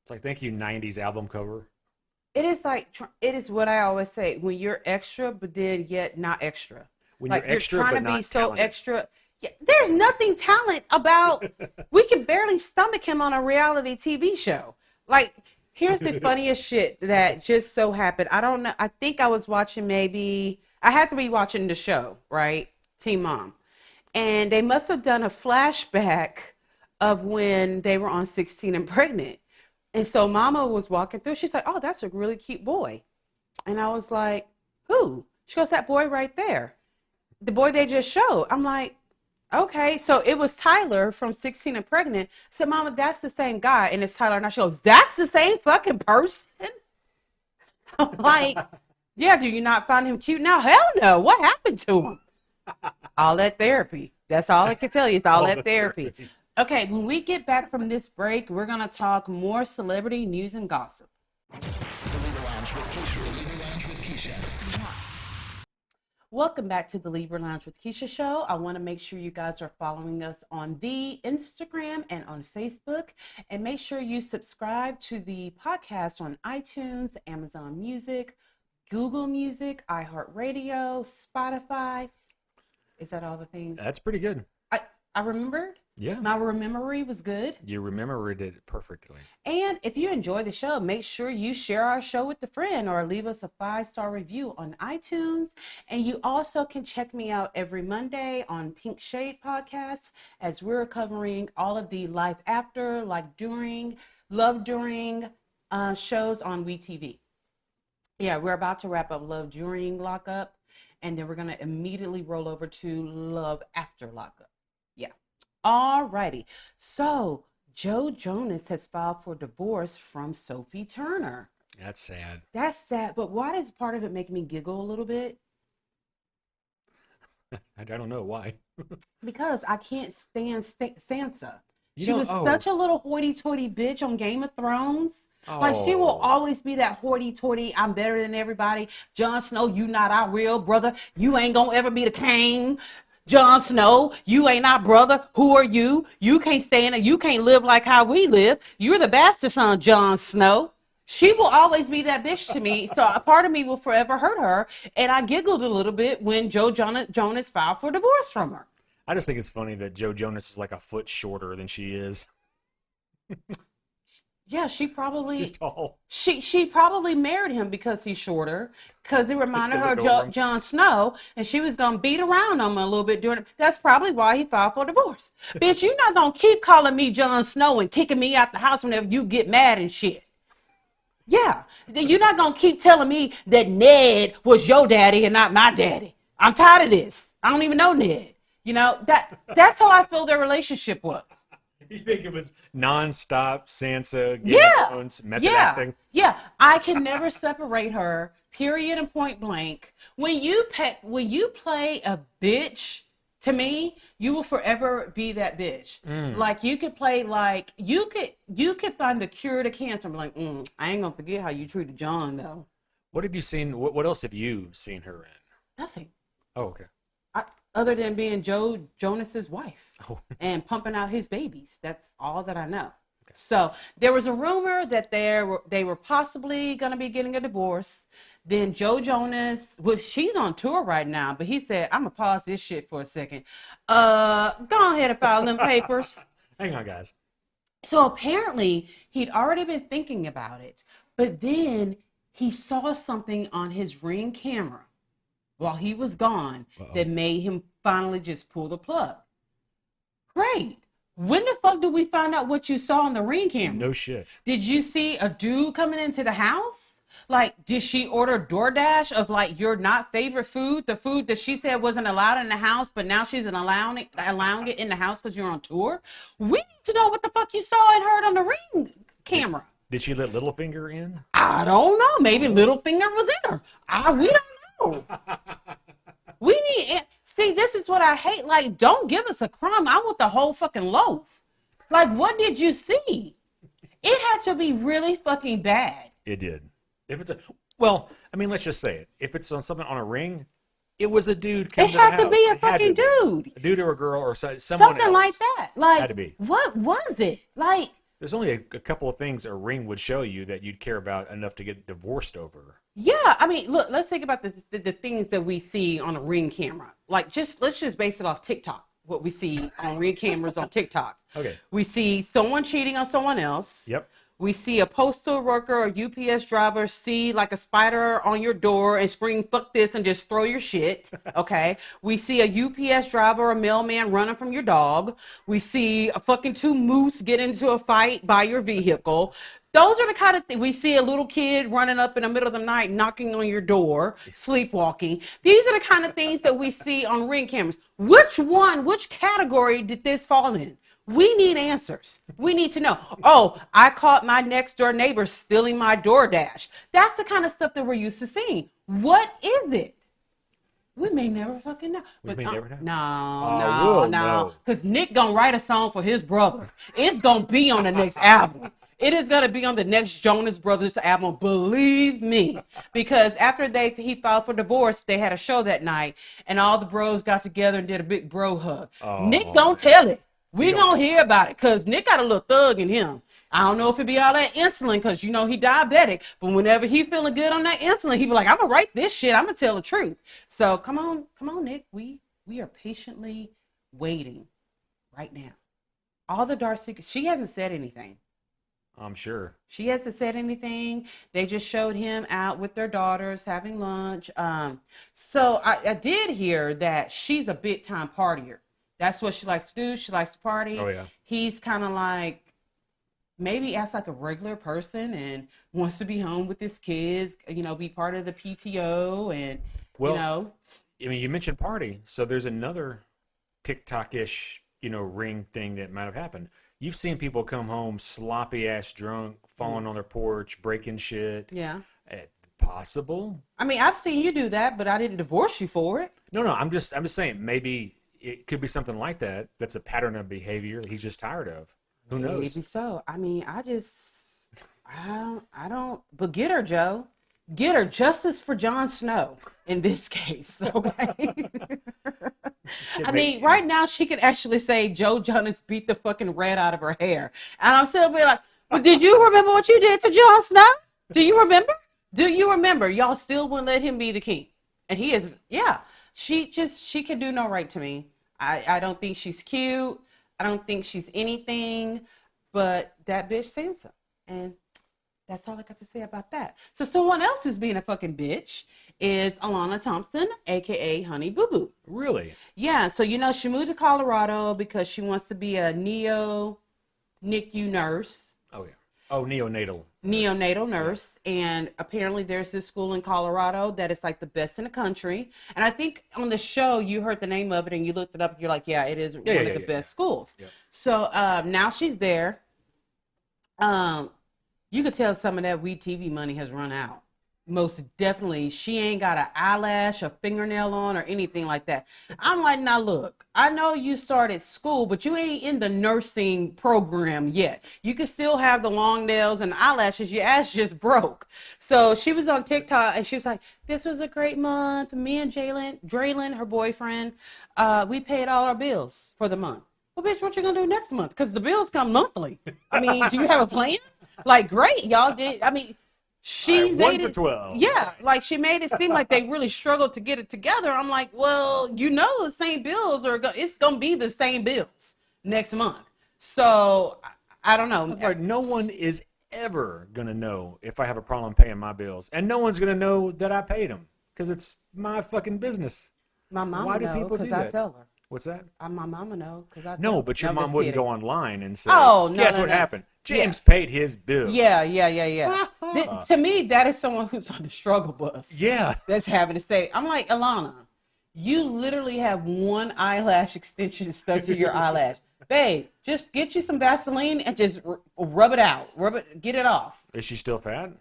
thank you 90s album cover.
It is what I always say, when you're extra but then yet not extra.
When
like,
you're extra
trying
but
to
not
be so
talented.
extra. Yeah, there's nothing talent about. We can barely stomach him on a reality TV show. Like, here's the funniest shit that just so happened. I don't know. I think I was watching I had to be watching the show, right? Teen Mom. And they must have done a flashback of when they were on 16 and Pregnant. And so Mama was walking through. She's like, oh, that's a really cute boy. And I was like, who? She goes, that boy right there. The boy they just showed. I'm like, okay. So it was Tyler from 16 and Pregnant. I said, Mama, that's the same guy. And it's Tyler. And she goes, that's the same fucking person? I'm like, yeah, do you not find him cute now? Hell no. What happened to him? All that therapy. That's all I can tell you. It's all that therapy. Okay, when we get back from this break, we're going to talk more celebrity news and gossip. Welcome back to the Libra Lounge with Keisha show. I want to make sure you guys are following us on the Instagram and on Facebook. And make sure you subscribe to the podcast on iTunes, Amazon Music, Google Music, iHeartRadio, Spotify. Is that all the things?
That's pretty good.
I remembered.
Yeah.
My memory was good.
You remembered it perfectly.
And if you enjoy the show, make sure you share our show with a friend or leave us a 5-star review on iTunes. And you also can check me out every Monday on Pink Shade Podcast as we're covering all of the life after, like during, love during shows on WeTV. Yeah, we're about to wrap up Love During Lockup, and then we're going to immediately roll over to Love After Lockup. Yeah. All righty. So Joe Jonas has filed for divorce from Sophie Turner.
That's sad.
That's sad. But why does part of it make me giggle a little bit?
I don't know why.
Because I can't stand Sansa.
You
She
don't-
was
oh.
such a little hoity-toity bitch on Game of Thrones. Like, she will
Oh.
always be that hoity-toity, I'm better than everybody. Jon Snow, you not our real brother. You ain't gonna ever be the king. Jon Snow, you ain't our brother. Who are you? You can't stand it. You can't live like how we live. You're the bastard son, Jon Snow. She will always be that bitch to me. So a part of me will forever hurt her. And I giggled a little bit when Joe Jonas filed for divorce from her.
I just think it's funny that Joe Jonas is like a foot shorter than she is.
Yeah, she probably
She's tall.
she probably married him because he's shorter, because it reminded her
Go over
of
him.
Jon Snow, and she was gonna beat around him a little bit during it. That's probably why he filed for divorce. Bitch, you're not gonna keep calling me Jon Snow and kicking me out the house whenever you get mad and shit. Yeah, you're not gonna keep telling me that Ned was your daddy and not my daddy. I'm tired of this. I don't even know Ned. You know, that's how I feel their relationship was.
You think it was nonstop Sansa, Game
Yeah.
of Thrones, method acting?
Yeah, I can never separate her. Period and point blank. When you play a bitch, to me, you will forever be that bitch. Like, you could play like you could find the cure to cancer. I'm like, I ain't gonna forget how you treated John though.
What have you seen? What else have you seen her in?
Nothing.
Oh, okay.
Other than being Joe Jonas's wife
Oh.
and pumping out his babies. That's all that I know. Okay. So there was a rumor that they were possibly going to be getting a divorce. Then Joe Jonas, well, she's on tour right now, but he said, I'm going to pause this shit for a second. Go ahead and file them papers.
Hang on, guys.
So apparently he'd already been thinking about it, but then he saw something on his Ring camera while he was gone that made him finally just pull the plug. Great. When the fuck did we find out what you saw on the Ring camera?
No shit.
Did you see a dude coming into the house? Like, did she order DoorDash of like your not favorite food, the food that she said wasn't allowed in the house, but now she's allowing it in the house because you're on tour? We need to know what the fuck you saw and heard on the Ring camera.
Did she let Littlefinger in?
I don't know. Maybe Littlefinger was in her. We don't know. We need. See, this is what I hate. Like, don't give us a crumb. I want the whole fucking loaf. Like, what did you see? It had to be really fucking bad.
It did. If it's well, I mean, let's just say it. If it's on something on a ring, it was a dude coming
It
to the
had to
house.
be a
It had
fucking
to be.
dude.
A dude or a girl or someone
Something
else.
like that. Like,
Had to be.
What was it? Like,
There's only a couple of things a ring would show you that you'd care about enough to get divorced over.
yeah, I mean, look, let's think about the things that we see on a Ring camera. Like, let's just base it off TikTok, what we see on Ring cameras on TikTok.
Okay.
We see someone cheating on someone else.
Yep.
We see a postal worker or UPS driver see like a spider on your door and scream, fuck this, and just throw your shit. Okay. We see a UPS driver or mailman running from your dog. We see a fucking two moose get into a fight by your vehicle. Those are the kind of things. We see a little kid running up in the middle of the night, knocking on your door, sleepwalking. These are the kind of things that we see on Ring cameras. Which category did this fall in? We need answers. We need to know. Oh, I caught my next door neighbor stealing my DoorDash. That's the kind of stuff that we're used to seeing. What is it? We may never fucking know.
We may never know.
No. Because Nick gonna write a song for his brother. It's gonna be on the next album. It is going to be on the next Jonas Brothers album, believe me. Because after he filed for divorce, they had a show that night, and all the bros got together and did a big bro hug.
Oh,
Nick gonna tell it. We gonna hear about it, because Nick got a little thug in him. I don't know if it be all that insulin, because, you know, he diabetic. But whenever he feeling good on that insulin, he be like, I'm going to write this shit. I'm going to tell the truth. So come on, Nick. We are patiently waiting right now. All the dark secrets. She hasn't said anything.
I'm sure.
She hasn't said anything. They just showed him out with their daughters having lunch. So I did hear that she's a big time partier. That's what she likes to do. She likes to party.
Oh, yeah. He's
kind of like, maybe acts like a regular person and wants to be home with his kids, you know, be part of the PTO and,
well,
you know.
I mean, you mentioned party. So there's another TikTok-ish, you know, Ring thing that might have happened. You've seen people come home sloppy ass drunk, falling on their porch, breaking shit.
Yeah.
Possible.
I mean, I've seen you do that, but I didn't divorce you for it.
No, I'm just saying maybe it could be something like that. That's a pattern of behavior he's just tired of. Who knows?
Maybe so. I mean, I don't. But get her, Joe. Get her. Justice for Jon Snow in this case. Okay. I mean, right now she can actually say Joe Jonas beat the fucking red out of her hair. And I'm still being like, but did you remember what you did to Jon Snow? Do you remember? Do you remember? Y'all still wouldn't let him be the king. And he is, yeah. She can do no right to me. I don't think she's cute. I don't think she's anything but that bitch Sansa. And that's all I got to say about that. So someone else who's being a fucking bitch is Alana Thompson, a.k.a. Honey Boo Boo.
Really?
Yeah. So, you know, she moved to Colorado because she wants to be a NICU nurse.
Oh, yeah. Oh, neonatal
Nurse. And apparently there's this school in Colorado that is like the best in the country. And I think on the show, you heard the name of it and you looked it up and you're like, yeah, it is one of the best schools. Yeah. So now she's there. You could tell some of that Weed TV money has run out. Most definitely. She ain't got an eyelash, a fingernail on, or anything like that. I'm like, now look, I know you started school, but you ain't in the nursing program yet. You can still have the long nails and eyelashes. Your ass just broke. So she was on TikTok and she was like, this was a great month. Me and Draylin, her boyfriend, we paid all our bills for the month. Well, bitch, what you gonna do next month? Because the bills come monthly. I mean, do you have a plan? Like, great, y'all did. I mean, she made it
12.
Yeah, like she made it seem like they really struggled to get it together. I'm like, well, you know, the same bills it's gonna be the same bills next month. So I don't know.
Like, no one is ever gonna know if I have a problem paying my bills, and no one's gonna know that I paid them because it's my fucking business.
My mama know because I tell her.
What's that?
My mama know because I.
No, but your mom wouldn't go online and say,
"Oh, no,
guess what happened? James paid his bills."
Yeah. To me, that is someone who's on the struggle bus.
Yeah.
That's having to say, I'm like, Alana, you literally have one eyelash extension stuck to your eyelash. Babe, just get you some Vaseline and just rub it out. Get it off.
Is she still fat?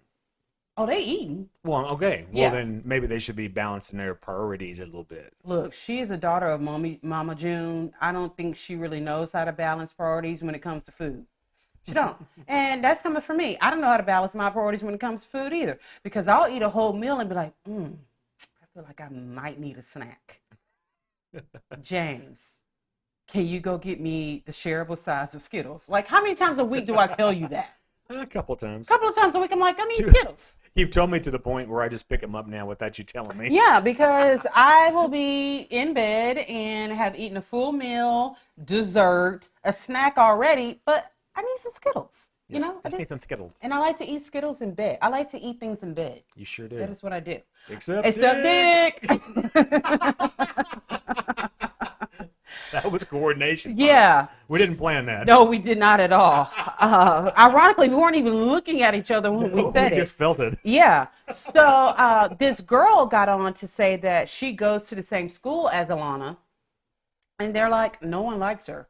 Oh, they eating.
Well, okay. Well, then maybe they should be balancing their priorities a little bit.
Look, she is a daughter of Mama June. I don't think she really knows how to balance priorities when it comes to food. She don't. And that's coming from me. I don't know how to balance my priorities when it comes to food either. Because I'll eat a whole meal and be like, I feel like I might need a snack. James, can you go get me the shareable size of Skittles? Like, how many times a week do I tell you that?
A couple times.
A couple of times a week, I'm like, I need Skittles.
You've told me to the point where I just pick them up now without you telling me.
Yeah, because I will be in bed and have eaten a full meal, dessert, a snack already, but I need some Skittles. You know,
I need some Skittles.
And I like to eat Skittles in bed. I like to eat things in bed.
You sure do.
That is what I do.
Except
dick.
That was coordination.
Yeah.
Folks. We didn't plan that.
No, we did not at all. Ironically, we weren't even looking at each other when we said it.
We just felt it.
Yeah. So this girl got on to say that she goes to the same school as Alana. And they're like, no one likes her.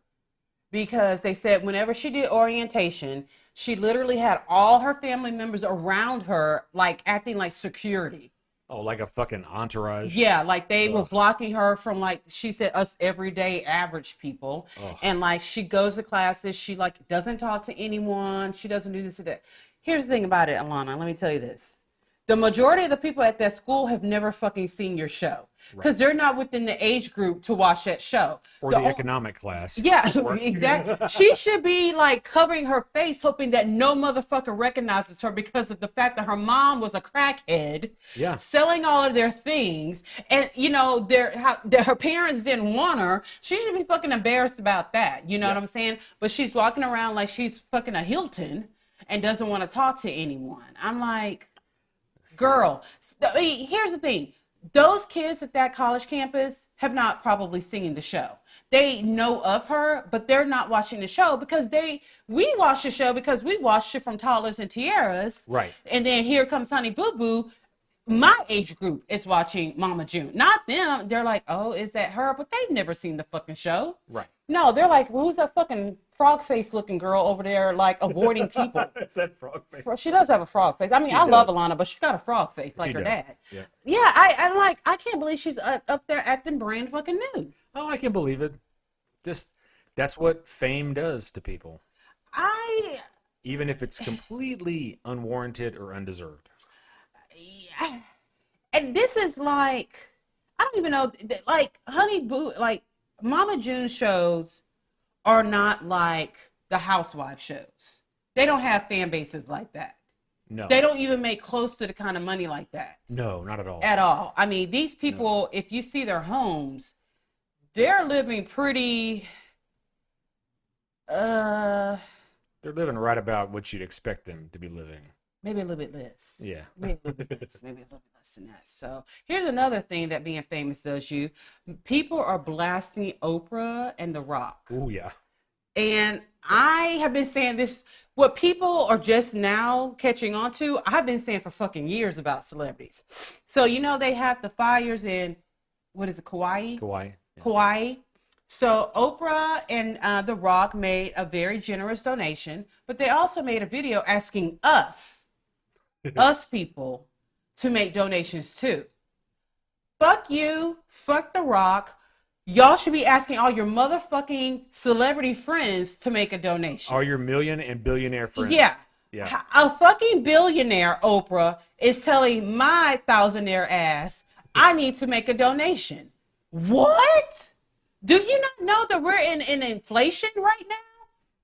Because they said whenever she did orientation, she literally had all her family members around her, like acting like security.
Oh, like a fucking entourage?
Yeah, like they were blocking her from, like, she said, us everyday average people.
Ugh.
And like she goes to classes, she like doesn't talk to anyone, she doesn't do this or that. Here's the thing about it, Alana, let me tell you this. The majority of the people at that school have never fucking seen your show. Because they're not within the age group to watch that show.
Or the economic class.
Yeah, exactly. She should be like covering her face, hoping that no motherfucker recognizes her because of the fact that her mom was a crackhead, selling all of their things, and you know, her parents didn't want her. She should be fucking embarrassed about that. You know what I'm saying? But she's walking around like she's fucking a Hilton and doesn't want to talk to anyone. I'm like, girl. I mean, here's the thing. Those kids at that college campus have not probably seen the show. They know of her, but they're not watching the show because we watched the show because we watched it from Toddlers and Tiaras.
Right.
And then Here Comes Honey Boo Boo. My age group is watching Mama June, not them. They're like, oh, is that her? But they've never seen the fucking show.
Right.
No, they're like, well, who's that fucking frog face looking girl over there, like avoiding people?
It's that frog face.
She does have a frog face. I mean, I love Alana, but she's got a frog face like her dad. Yeah. I'm like, I can't believe she's up there acting brand fucking new.
Oh, I can believe it. Just, that's what fame does to people. Even if it's completely unwarranted or undeserved.
And this is like, I don't even know, like Honey Boo, like Mama June shows are not like the housewife shows. They don't have fan bases like that.
No.
They don't even make close to the kind of money like that.
No, not at all.
At all. I mean, these people, if you see their homes, they're living pretty,
they're living right about what you'd expect them to be living.
Maybe a little bit less.
Yeah.
Maybe a little bit less. Maybe a little bit less than that. So here's another thing that being famous does you. People are blasting Oprah and The Rock.
Oh, yeah.
And I have been saying this, what people are just now catching on to, I've been saying for fucking years about celebrities. So, you know, they have the fires in, what is it, Kauai?
Kauai. Yeah.
Kauai. So Oprah and The Rock made a very generous donation, but they also made a video asking us people, to make donations too. Fuck you. Fuck The Rock. Y'all should be asking all your motherfucking celebrity friends to make a donation.
All your million and billionaire friends.
Yeah.
Yeah.
A fucking billionaire, Oprah, is telling my thousandaire ass, I need to make a donation. What? Do you not know that we're in inflation right now?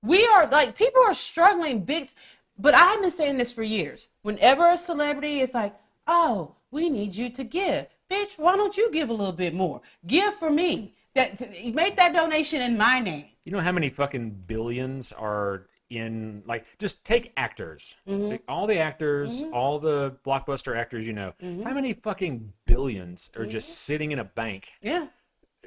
We are, like, people are struggling big. But I've been saying this for years. Whenever a celebrity is like, oh, we need you to give. Bitch, why don't you give a little bit more? Give for me. Make that donation in my name.
You know how many fucking billions are in, like, just take actors. Like, all the actors, all the blockbuster actors, you know. How many fucking billions are just sitting in a bank?
Yeah.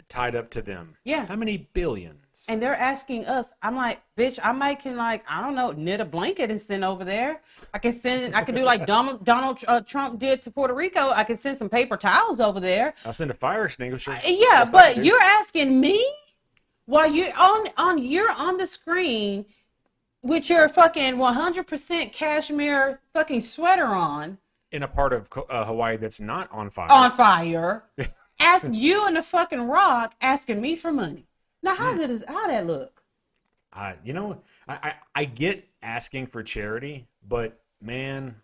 Tied up to them.
Yeah.
How many billions?
And they're asking us. I'm like, bitch, I can, like, I don't know, knit a blanket and send over there. I can do like Donald Trump did to Puerto Rico. I can send some paper towels over there.
I'll send a fire extinguisher.
Yeah, but you're asking me while you're on the screen with your fucking 100% cashmere fucking sweater on.
In a part of Hawaii that's not on fire.
On fire. Ask you and the fucking Rock asking me for money. Now, how that look?
You know, I get asking for charity, but man,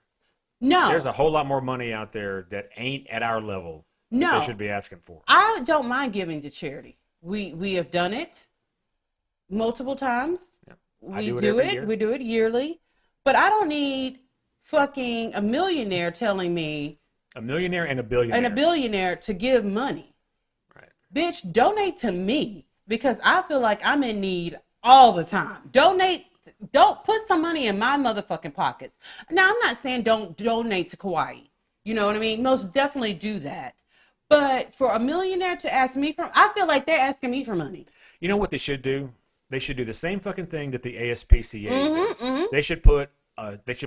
no,
there's a whole lot more money out there that ain't at our level.
No,
that they should be asking for.
I don't mind giving to charity. We have done it multiple times.
Yeah.
We do it yearly, but I don't need fucking a millionaire telling me.
A millionaire and a billionaire.
To give money.
Right. Bitch,
donate to me because I feel like I'm in need all the time. Donate don't put some money in my motherfucking pockets. Now, I'm not saying don't donate to Kauai. You know what I mean? Most definitely do that. But for a millionaire to ask me for, I feel like they're asking me for money.
You know what they should do? They should do the same fucking thing that the ASPCA does. They should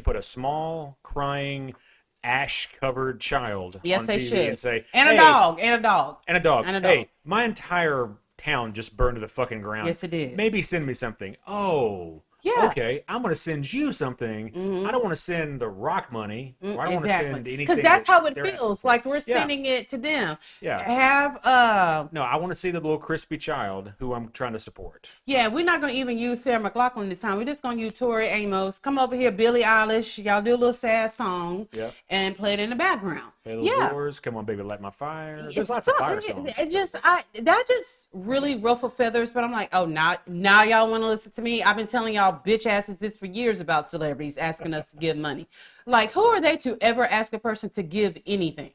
put a small crying ash-covered child on TV and say,
and a dog, and a dog,
and a dog.
and a dog.
Hey, my entire town just burned to the fucking ground.
Yes, it did.
Maybe send me something. Oh.
Yeah.
Okay, I'm going to send you something. I don't want to send the Rock money. Or I don't want to send anything.
Because that's how it
they're
feels. Like we're sending it to them.
Yeah. No, I want to see the little crispy child who I'm trying to support.
Yeah, we're not going to even use Sarah McLachlan this time. We're just going to use Tori Amos. Come over here, Billie Eilish. Y'all do a little sad song and play it in the background.
Play little doors. Come on, baby, light my fire. There's lots of fire songs.
That just really ruffled feathers. But I'm like, oh, now y'all want to listen to me? I've been telling y'all bitch asses this for years about celebrities asking us to give money. Like, who are they to ever ask a person to give anything?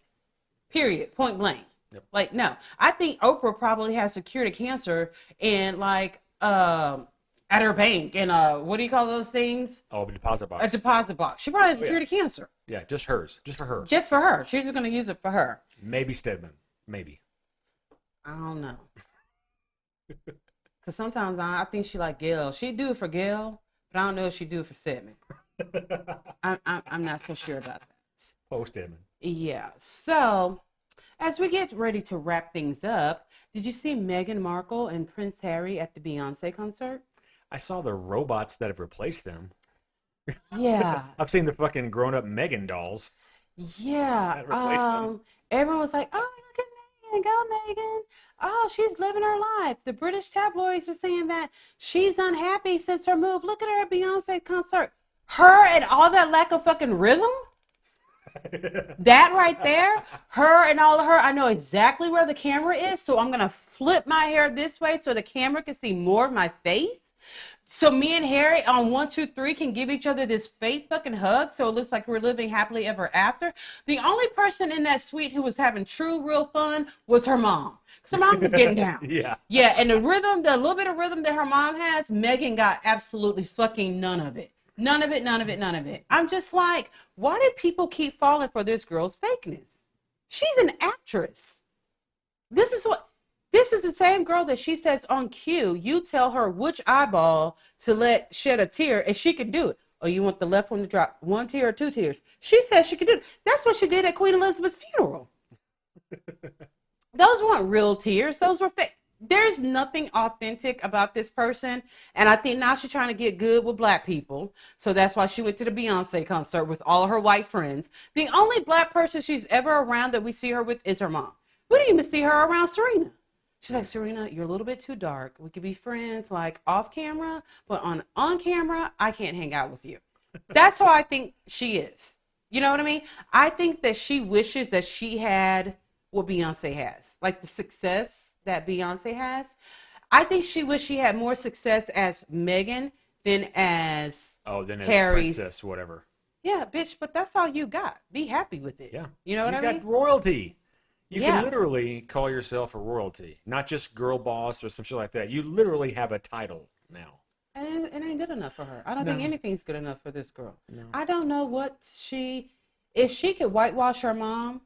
Period. Point blank. Yep. Like, no. I think Oprah probably has cured cancer and like at her bank and what do you call those things?
Oh, a deposit box.
A deposit box. She probably has cured cancer.
Yeah, just hers. Just for her.
Just for her. She's just gonna use it for her.
Maybe Stedman. Maybe.
I don't know. Because sometimes I think she like Gail. She do it for Gail, but I don't know if she do it for Stedman. I'm not so sure about that.
Post Stedman.
Yeah. So, as we get ready to wrap things up, did you see Meghan Markle and Prince Harry at the Beyonce concert?
I saw the robots that have replaced them.
Yeah.
I've seen the fucking grown-up Megan dolls.
Yeah.
That replaced them.
Everyone was like, oh, look at Meghan. Go, Meghan. Oh, she's living her life. The British tabloids are saying that she's unhappy since her move. Look at her at Beyonce concert. Her and all that lack of fucking rhythm? That right there, her and all of her, I know exactly where the camera is, so I'm going to flip my hair this way so the camera can see more of my face. So me and Harry on 1, 2, 3 can give each other this fake fucking hug so it looks like we're living happily ever after. The only person in that suite who was having true, real fun was her mom. Because her mom was getting down. Yeah, and the rhythm, the little bit of rhythm that her mom has, Meghan got absolutely fucking none of it. None of it. I'm just like, why do people keep falling for this girl's fakeness? She's an actress. This is the same girl that she says on cue, you tell her which eyeball to let shed a tear and she can do it. Oh, you want the left one to drop 1 tear or 2 tears? She says she could do it. That's what she did at Queen Elizabeth's funeral. Those weren't real tears. Those were fake. There's nothing authentic about this person. And I think now she's trying to get good with black people. So that's why she went to the Beyonce concert with all of her white friends. The only black person she's ever around that we see her with is her mom. We didn't even see her around Serena. She's like, Serena, you're a little bit too dark. We could be friends like off camera, but on camera, I can't hang out with you. That's how I think she is. You know what I mean? I think that she wishes that she had what Beyonce has, like the success that Beyonce has. I think she wished she had more success as Meghan than as Harry's
princess, whatever.
Yeah, bitch, but that's all you got. Be happy with it.
Yeah.
You know what I mean?
You got royalty. You can literally call yourself a royalty, not just girl boss or some shit like that. You literally have a title now.
And it ain't good enough for her. I don't think anything's good enough for this girl.
No.
I don't know if she could whitewash her mom,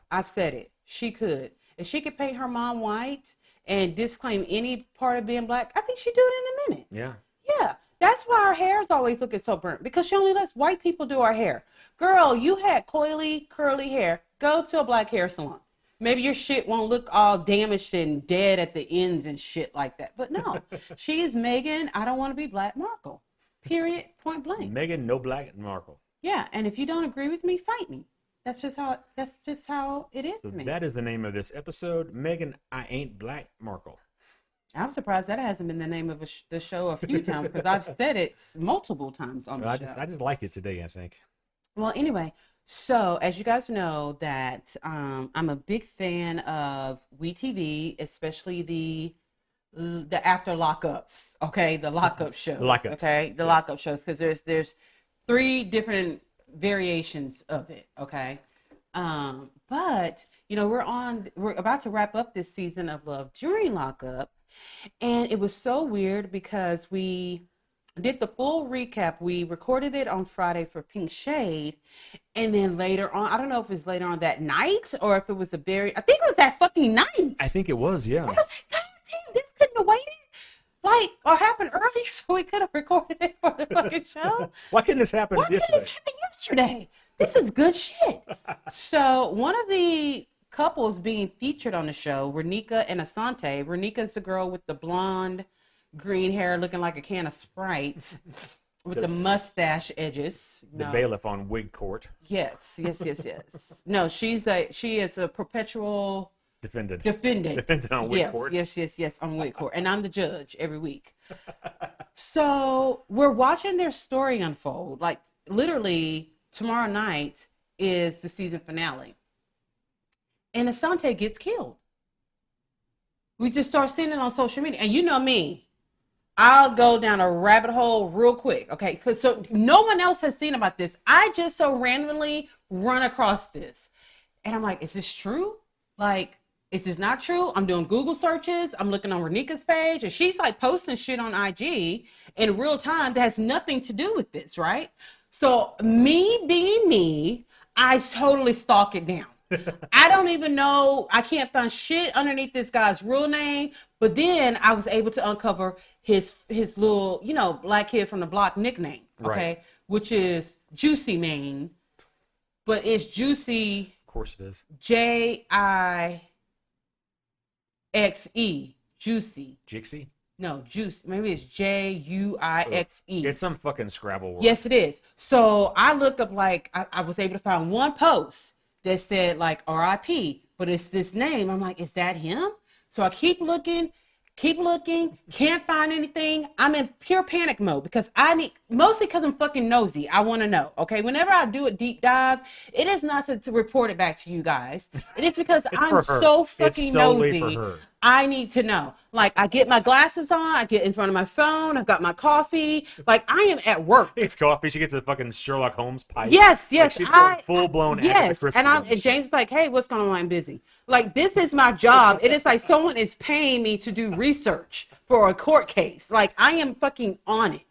I've said it. She could. If she could paint her mom white and disclaim any part of being black, I think she'd do it in a minute.
Yeah.
Yeah. That's why our hair is always looking so burnt, because she only lets white people do our hair. Girl, you had coily, curly hair. Go to a black hair salon. Maybe your shit won't look all damaged and dead at the ends and shit like that. But no, she is Meghan. I don't want to be Black Markle. Period. Point blank.
Meghan, no Black Markle.
Yeah, and if you don't agree with me, fight me. That's just how it is
So
to me.
that is the name of this episode. Meghan, I ain't Black Markle.
I'm surprised that hasn't been the name of the show a few times, because I've said it multiple times on the show.
I just like it today, I think.
Well, anyway, so as you guys know that I'm a big fan of WeTV, especially the after lockups. Okay, the lockup shows.
The lockups.
Okay, the lockup shows, because there's 3 different variations of it. Okay, but you know we're about to wrap up this season of Love During Lockup. And it was so weird because we did the full recap. We recorded it on Friday for Pink Shade. And then later on, I don't know if it's later on that night or if it was I think it was that fucking night.
I think it was, yeah.
I was like, God damn, this couldn't have waited. Like, or happened earlier so we could have recorded it for the fucking show.
Why couldn't this happen yesterday?
Why couldn't this happen yesterday? This is good shit. So one of the couples being featured on the show, RHOSLC and Asante. RHOSLC is the girl with the blonde, green hair looking like a can of Sprite with the mustache edges.
The bailiff on Wig Court.
Yes. No, she is a perpetual
Defendant on Wig Court.
Yes, on Wig Court. And I'm the judge every week. So we're watching their story unfold. Like, literally, tomorrow night is the season finale. And Asante gets killed. We just start seeing it on social media. And you know me, I'll go down a rabbit hole real quick. Okay, because so no one else has seen about this. I just so randomly run across this. And I'm like, is this true? Like, is this not true? I'm doing Google searches. I'm looking on RHOSLC's page. And she's like posting shit on IG in real time that has nothing to do with this, right? So me being me, I totally stalk it down. I don't even know. I can't find shit underneath this guy's real name. But then I was able to uncover his little, black kid from the block nickname. Okay. Right. Which is Juicy Mane. But it's Juicy.
Of course it is.
Jixe. Juicy.
Jixie?
No, Juice. Maybe it's Juixe.
It's some fucking Scrabble word.
Yes, it is. So I looked up, like, I was able to find one post that said, like, RIP, but it's this name. I'm like, is that him? So I keep looking, can't find anything. I'm in pure panic mode because mostly because I'm fucking nosy. I want to know, okay? Whenever I do a deep dive, it is not to report it back to you guys. It is because I'm so fucking nosy. I need to know. Like, I get my glasses on, I get in front of my phone, I've got my coffee. Like, I am at work.
It's coffee. She gets the fucking Sherlock Holmes pipe.
Yes.
Like, she's going full-blown
Yes,
Agatha
and
Christie.
James is like, hey, what's going on? I'm busy. Like, this is my job. It is like someone is paying me to do research for a court case. Like, I am fucking on it.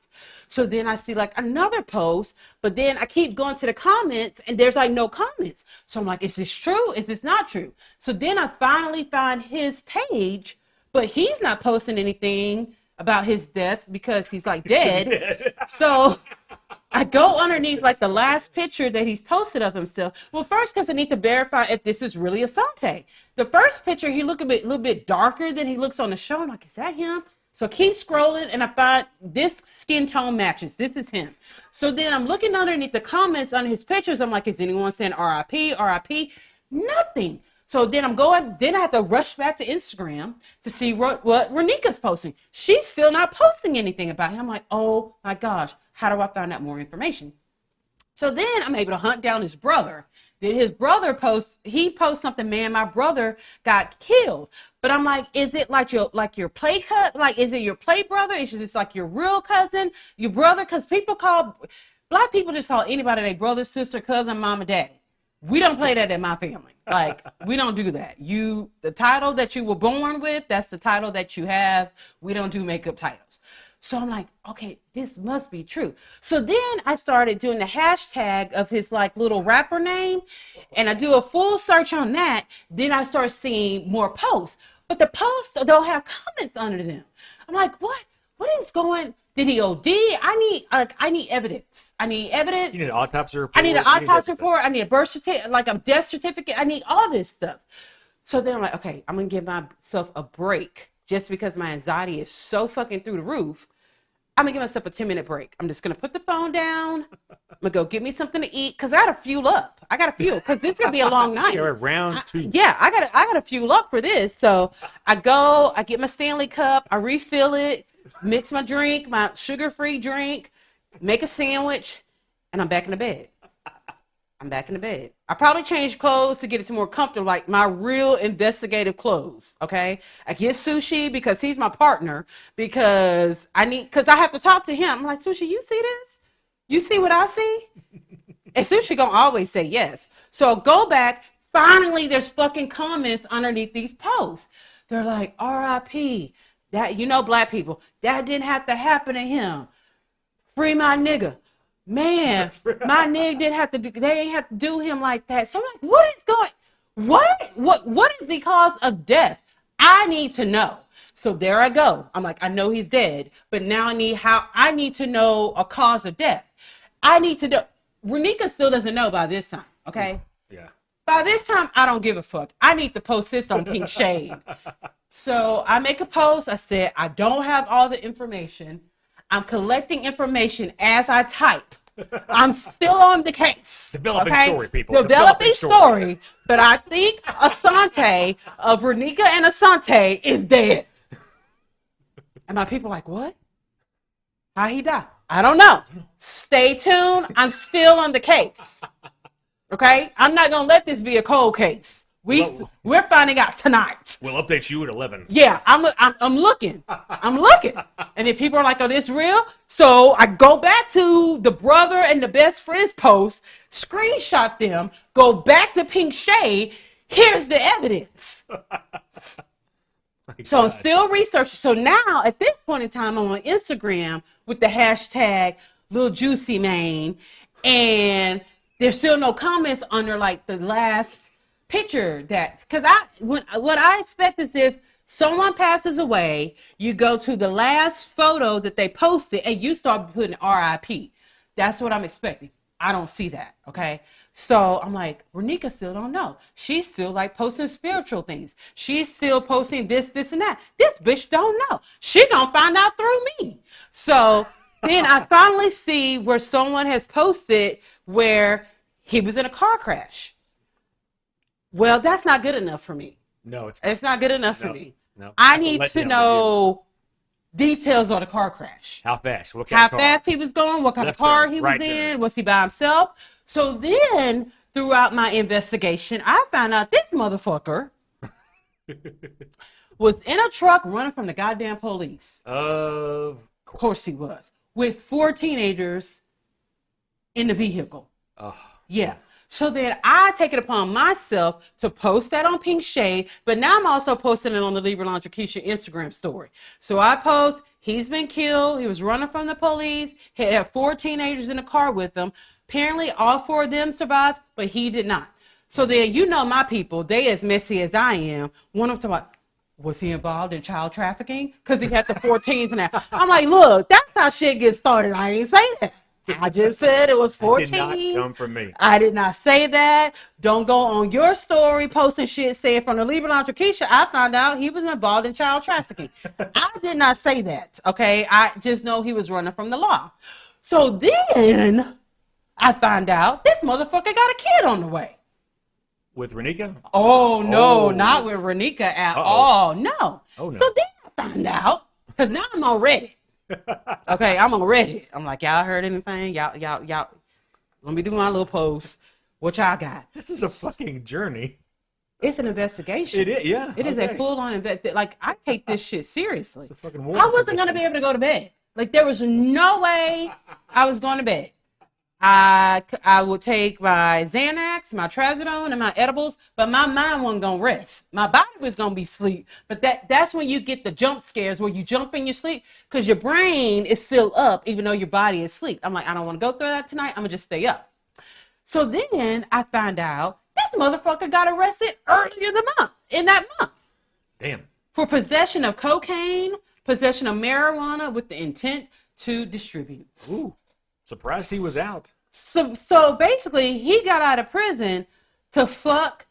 So then I see like another post, but then I keep going to the comments and there's like no comments. So I'm like, is this true? Is this not true? So then I finally find his page, but he's not posting anything about his death because he's like dead. So I go underneath like the last picture that he's posted of himself. Well, first, because I need to verify if this is really Asante. The first picture, he looked a little bit darker than he looks on the show. I'm like, is that him? So keep scrolling and I find this skin tone matches. This is him. So then I'm looking underneath the comments on his pictures. I'm like, is anyone saying RIP, RIP? Nothing. So then I have to rush back to Instagram to see what RHOSLC's posting. She's still not posting anything about him. I'm like, oh my gosh, how do I find out more information? So then I'm able to hunt down his brother. Then his brother posts something, man, my brother got killed. But I'm like, is it like your play cut? Like, is it your play brother? Is it just like your real cousin, your brother? Because black people just call anybody their brother, sister, cousin, mama, daddy. We don't play that in my family. Like, we don't do that. The title that you were born with, that's the title that you have. We don't do makeup titles. So I'm like, okay, this must be true. So then I started doing the hashtag of his like little rapper name, and I do a full search on that. Then I start seeing more posts, but the posts don't have comments under them. I'm like, what is going? Did he OD? I need evidence. You need
an autopsy report.
I need an autopsy report. I need a birth certificate, like a death certificate. I need all this stuff. So then I'm like, okay, I'm going to give myself a break just because my anxiety is so fucking through the roof. I'm going to give myself a 10-minute break. I'm just going to put the phone down. I'm going to go get me something to eat because I got to fuel up. I got to fuel because this is going to be a long night.
You're at round 2.
I got to fuel up for this. So I get my Stanley cup. I refill it, mix my drink, my sugar-free drink, make a sandwich, and I'm back in the bed. I probably change clothes to get it to more comfortable, like my real investigative clothes, okay? I get Sushi because he's my partner, because I have to talk to him. I'm like, Sushi, you see this? You see what I see? And Sushi gonna always say yes. So go back. Finally, there's fucking comments underneath these posts. They're like, RIP. That, black people, that didn't have to happen to him. free my nigga. Man, my nigga didn't have to do, they ain't have to do him like that. So I'm like, what is the cause of death? I need to know. So there I go. I'm like, I know he's dead, but now I need to know a cause of death. I need to know. RHOSLC still doesn't know by this time, okay?
Yeah.
By this time, I don't give a fuck. I need to post this on Pink Shade. So I make a post. I said, I don't have all the information. I'm collecting information as I type. I'm still on the case.
Developing story, people.
Developing story. But I think Asante of RHOSLC and Asante is dead. And my people are like, what? How he died? I don't know. Stay tuned. I'm still on the case. Okay? I'm not going to let this be a cold case. We're finding out tonight.
We'll update you at 11.
Yeah, I'm looking. I'm looking. And then people are like, oh, this real? So I go back to the brother and the best friends post, screenshot them, go back to Pink Shade. Here's the evidence. So I'm still researching. So now at this point in time, I'm on Instagram with the hashtag Lil Juicy Mane. And there's still no comments under like the last picture that, because what I expect is if someone passes away, you go to the last photo that they posted and you start putting RIP. That's what I'm expecting. I don't see that. Okay. So I'm like, RHOSLC still don't know. She's still like posting spiritual things. She's still posting this, and that. This bitch don't know. She gonna find out through me. So then I finally see where someone has posted where he was in a car crash. Well, that's not good enough for me.
No, it's
not good enough for me.
No.
I need to know details on the car crash.
How fast?
How fast he was going, what kind of car he was in, was he by himself? So then, throughout my investigation, I found out this motherfucker was in a truck running from the goddamn police.
Of
course he was. With 4 teenagers in the vehicle.
Oh.
Yeah. So then I take it upon myself to post that on Pink Shade, but now I'm also posting it on the LDLU Instagram story. So I post, he's been killed. He was running from the police. He had 4 teenagers in the car with him. Apparently all 4 of them survived, but he did not. So then, you know, my people, they as messy as I am. One of them talking about, was he involved in child trafficking? Because he had the 14s and that. I'm like, look, that's how shit gets started. I ain't say that. I just said it was 14.
That did not come from me.
I did not say that. Don't go on your story posting shit saying from the LDLU I found out he was involved in child trafficking. I did not say that, okay? I just know he was running from the law. So then I find out this motherfucker got a kid on the way.
With RHOSLC?
Oh, no, not with RHOSLC at all. No.
Oh, no.
So then I find out, because now I'm on Reddit. Okay, I'm on Reddit. I'm like, y'all heard anything? Y'all, let me do my little post. What y'all got?
This is a fucking journey.
It's an investigation.
It is, yeah.
It is a full-on investigation. Like, I take this shit seriously.
It's a fucking war.
I wasn't going to be able to go to bed. Like, there was no way I was going to bed. I would take my Xanax, my Trazodone, and my edibles, but my mind wasn't going to rest. My body was going to be asleep. But that's when you get the jump scares where you jump in your sleep because your brain is still up even though your body is asleep. I'm like, I don't want to go through that tonight. I'm going to just stay up. So then I find out this motherfucker got arrested earlier in that month.
Damn.
For possession of cocaine, possession of marijuana with the intent to distribute.
Ooh. Surprised he was out.
So basically, he got out of prison to fuck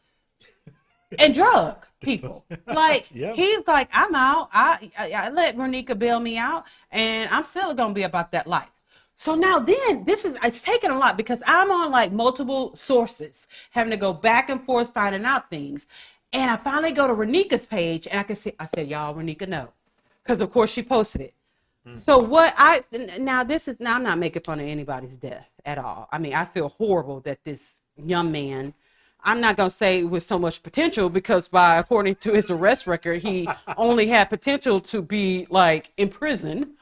and drug people. Like,
Yep.
He's like, I'm out. I let RHOSLC bail me out, and I'm still going to be about that life. So now then, it's taken a lot because I'm on like multiple sources, having to go back and forth, finding out things. And I finally go to RHOSLC's page, and I said, y'all, RHOSLC, no. Because, of course, she posted it. So I'm not making fun of anybody's death at all. I mean, I feel horrible that this young man, I'm not going to say with so much potential because according to his arrest record, he only had potential to be like in prison.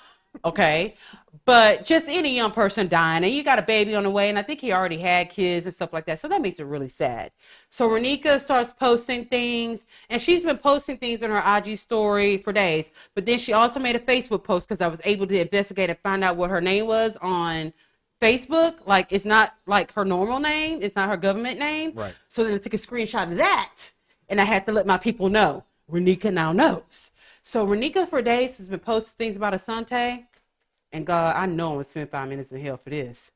Okay. But just any young person dying, and you got a baby on the way, and I think he already had kids and stuff like that. So that makes it really sad. So RHOSLC starts posting things, and she's been posting things on her IG story for days. But then she also made a Facebook post because I was able to investigate and find out what her name was on Facebook. Like, it's not like her normal name. It's not her government name.
Right.
So then I took a screenshot of that, and I had to let my people know. RHOSLC now knows. So RHOSLC for days has been posting things about Asante. And God, I know I'm going to spend 5 minutes in hell for this.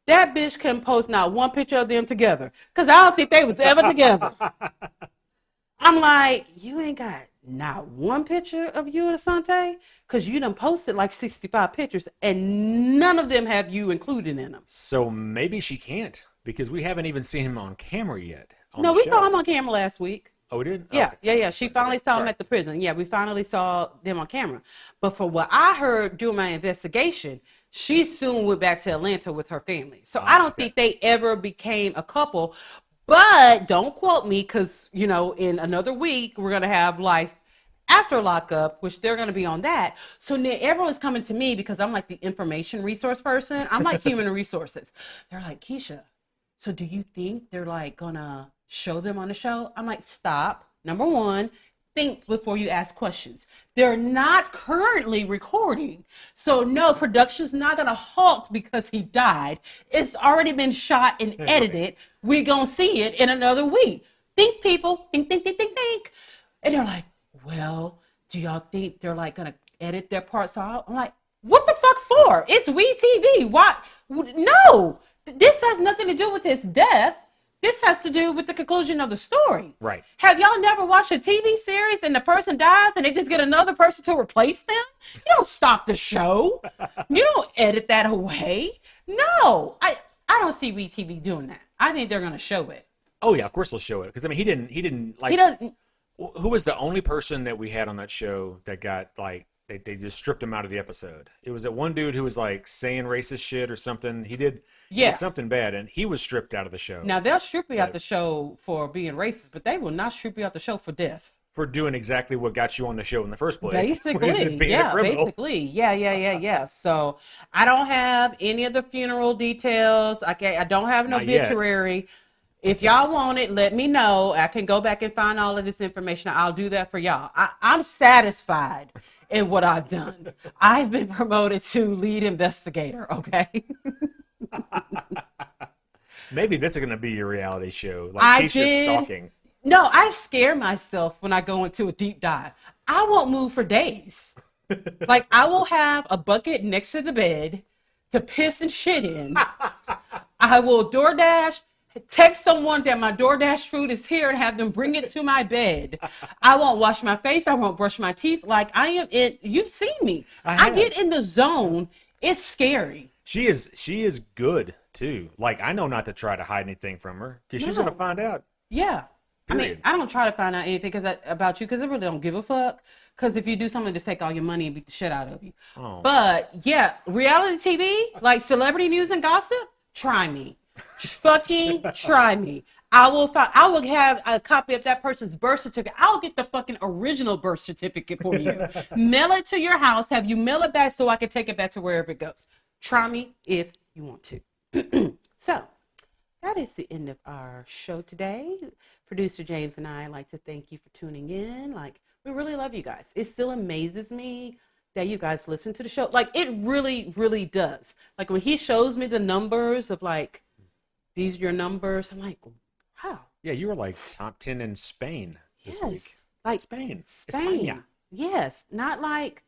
That bitch couldn't post not one picture of them together. Because I don't think they was ever together. I'm like, you ain't got not one picture of you and Asante? Because you done posted like 65 pictures. And none of them have you included in them.
So maybe she can't. Because we haven't even seen him on camera yet.
No, we saw him on camera last week.
Oh, we did?
Yeah,
Okay.
yeah. She finally saw him at the prison. Yeah, we finally saw them on camera. But for what I heard during my investigation, she soon went back to Atlanta with her family. So I don't think they ever became a couple. But don't quote me because, you know, in another week, we're going to have life after lockup, which they're going to be on that. So then everyone's coming to me because I'm like the information resource person. I'm like human resources. They're like, Keisha, so do you think they're like going to show them on the show? I'm like, stop. Number one, think before you ask questions. They're not currently recording. So no, production's not going to halt because he died. It's already been shot and edited. We're going to see it in another week. Think, people. Think. And they're like, well, do y'all think they're like going to edit their parts out? I'm like, what the fuck for? It's WeTV. Why? No, this has nothing to do with his death. This has to do with the conclusion of the story.
Right.
Have y'all never watched a TV series and the person dies and they just get another person to replace them? You don't stop the show. You don't edit that away. No, I don't see WeTV doing that. I think they're going to show it.
Oh yeah, of course they'll show it. Because I mean, he didn't like.
He doesn't.
Who was the only person that we had on that show that got like they just stripped him out of the episode? It was that one dude who was like saying racist shit or something. He did something bad, and he was stripped out of the show.
Now they'll strip you out the show for being racist, but they will not strip you out the show for death.
For doing exactly what got you on the show in the first place.
Basically, yeah. So I don't have any of the funeral details. I don't have an obituary. If y'all want it, let me know. I can go back and find all of this information. I'll do that for y'all. I'm satisfied in what I've done. I've been promoted to lead investigator, okay?
Maybe this is going to be your reality show. Like Keisha stalking.
No, I scare myself when I go into a deep dive. I won't move for days. Like, I will have a bucket next to the bed to piss and shit in. I will DoorDash, text someone that my DoorDash food is here and have them bring it to my bed. I won't wash my face. I won't brush my teeth. Like, I am in, you've seen me. I get in the zone. It's scary.
She is good too. Like, I know not to try to hide anything from her because she's going to find out.
Yeah.
Period.
I mean, I don't try to find out anything about you because I really don't give a fuck. Because if you do something, just take all your money and beat the shit out of you. Oh. But yeah, reality TV, like celebrity news and gossip, try me. Fucking try me. I will have a copy of that person's birth certificate. I'll get the fucking original birth certificate for you. Mail it to your house. Have you mail it back so I can take it back to wherever it goes. Try me if you want to. So that is the end of our show today. Producer James and I like to thank you for tuning in. Like, we really love you guys. It still amazes me that you guys listen to the show. Like, it really, really does. Like, when he shows me the numbers of like, these are your numbers, I'm like, wow.
Yeah, you were like top 10 in Spain this week.
Like
Spain.
España. Yes. Not like,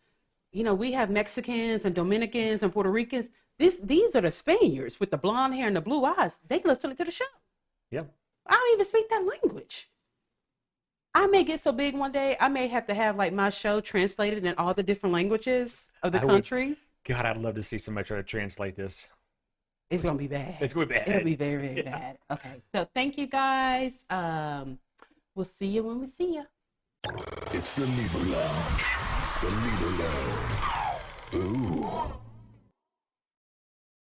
you know, we have Mexicans and Dominicans and Puerto Ricans. These are the Spaniards with the blonde hair and the blue eyes. They listen to the show.
Yeah.
I don't even speak that language. I may get so big one day, I may have to have like my show translated in all the different languages of the countries.
God, I'd love to see somebody try to translate this.
It's going to be bad.
It's going to be bad.
It'll be very, very bad. Okay. So thank you guys. We'll see you when we see you.
It's the Libra Lounge. The Libra Lounge. Ooh.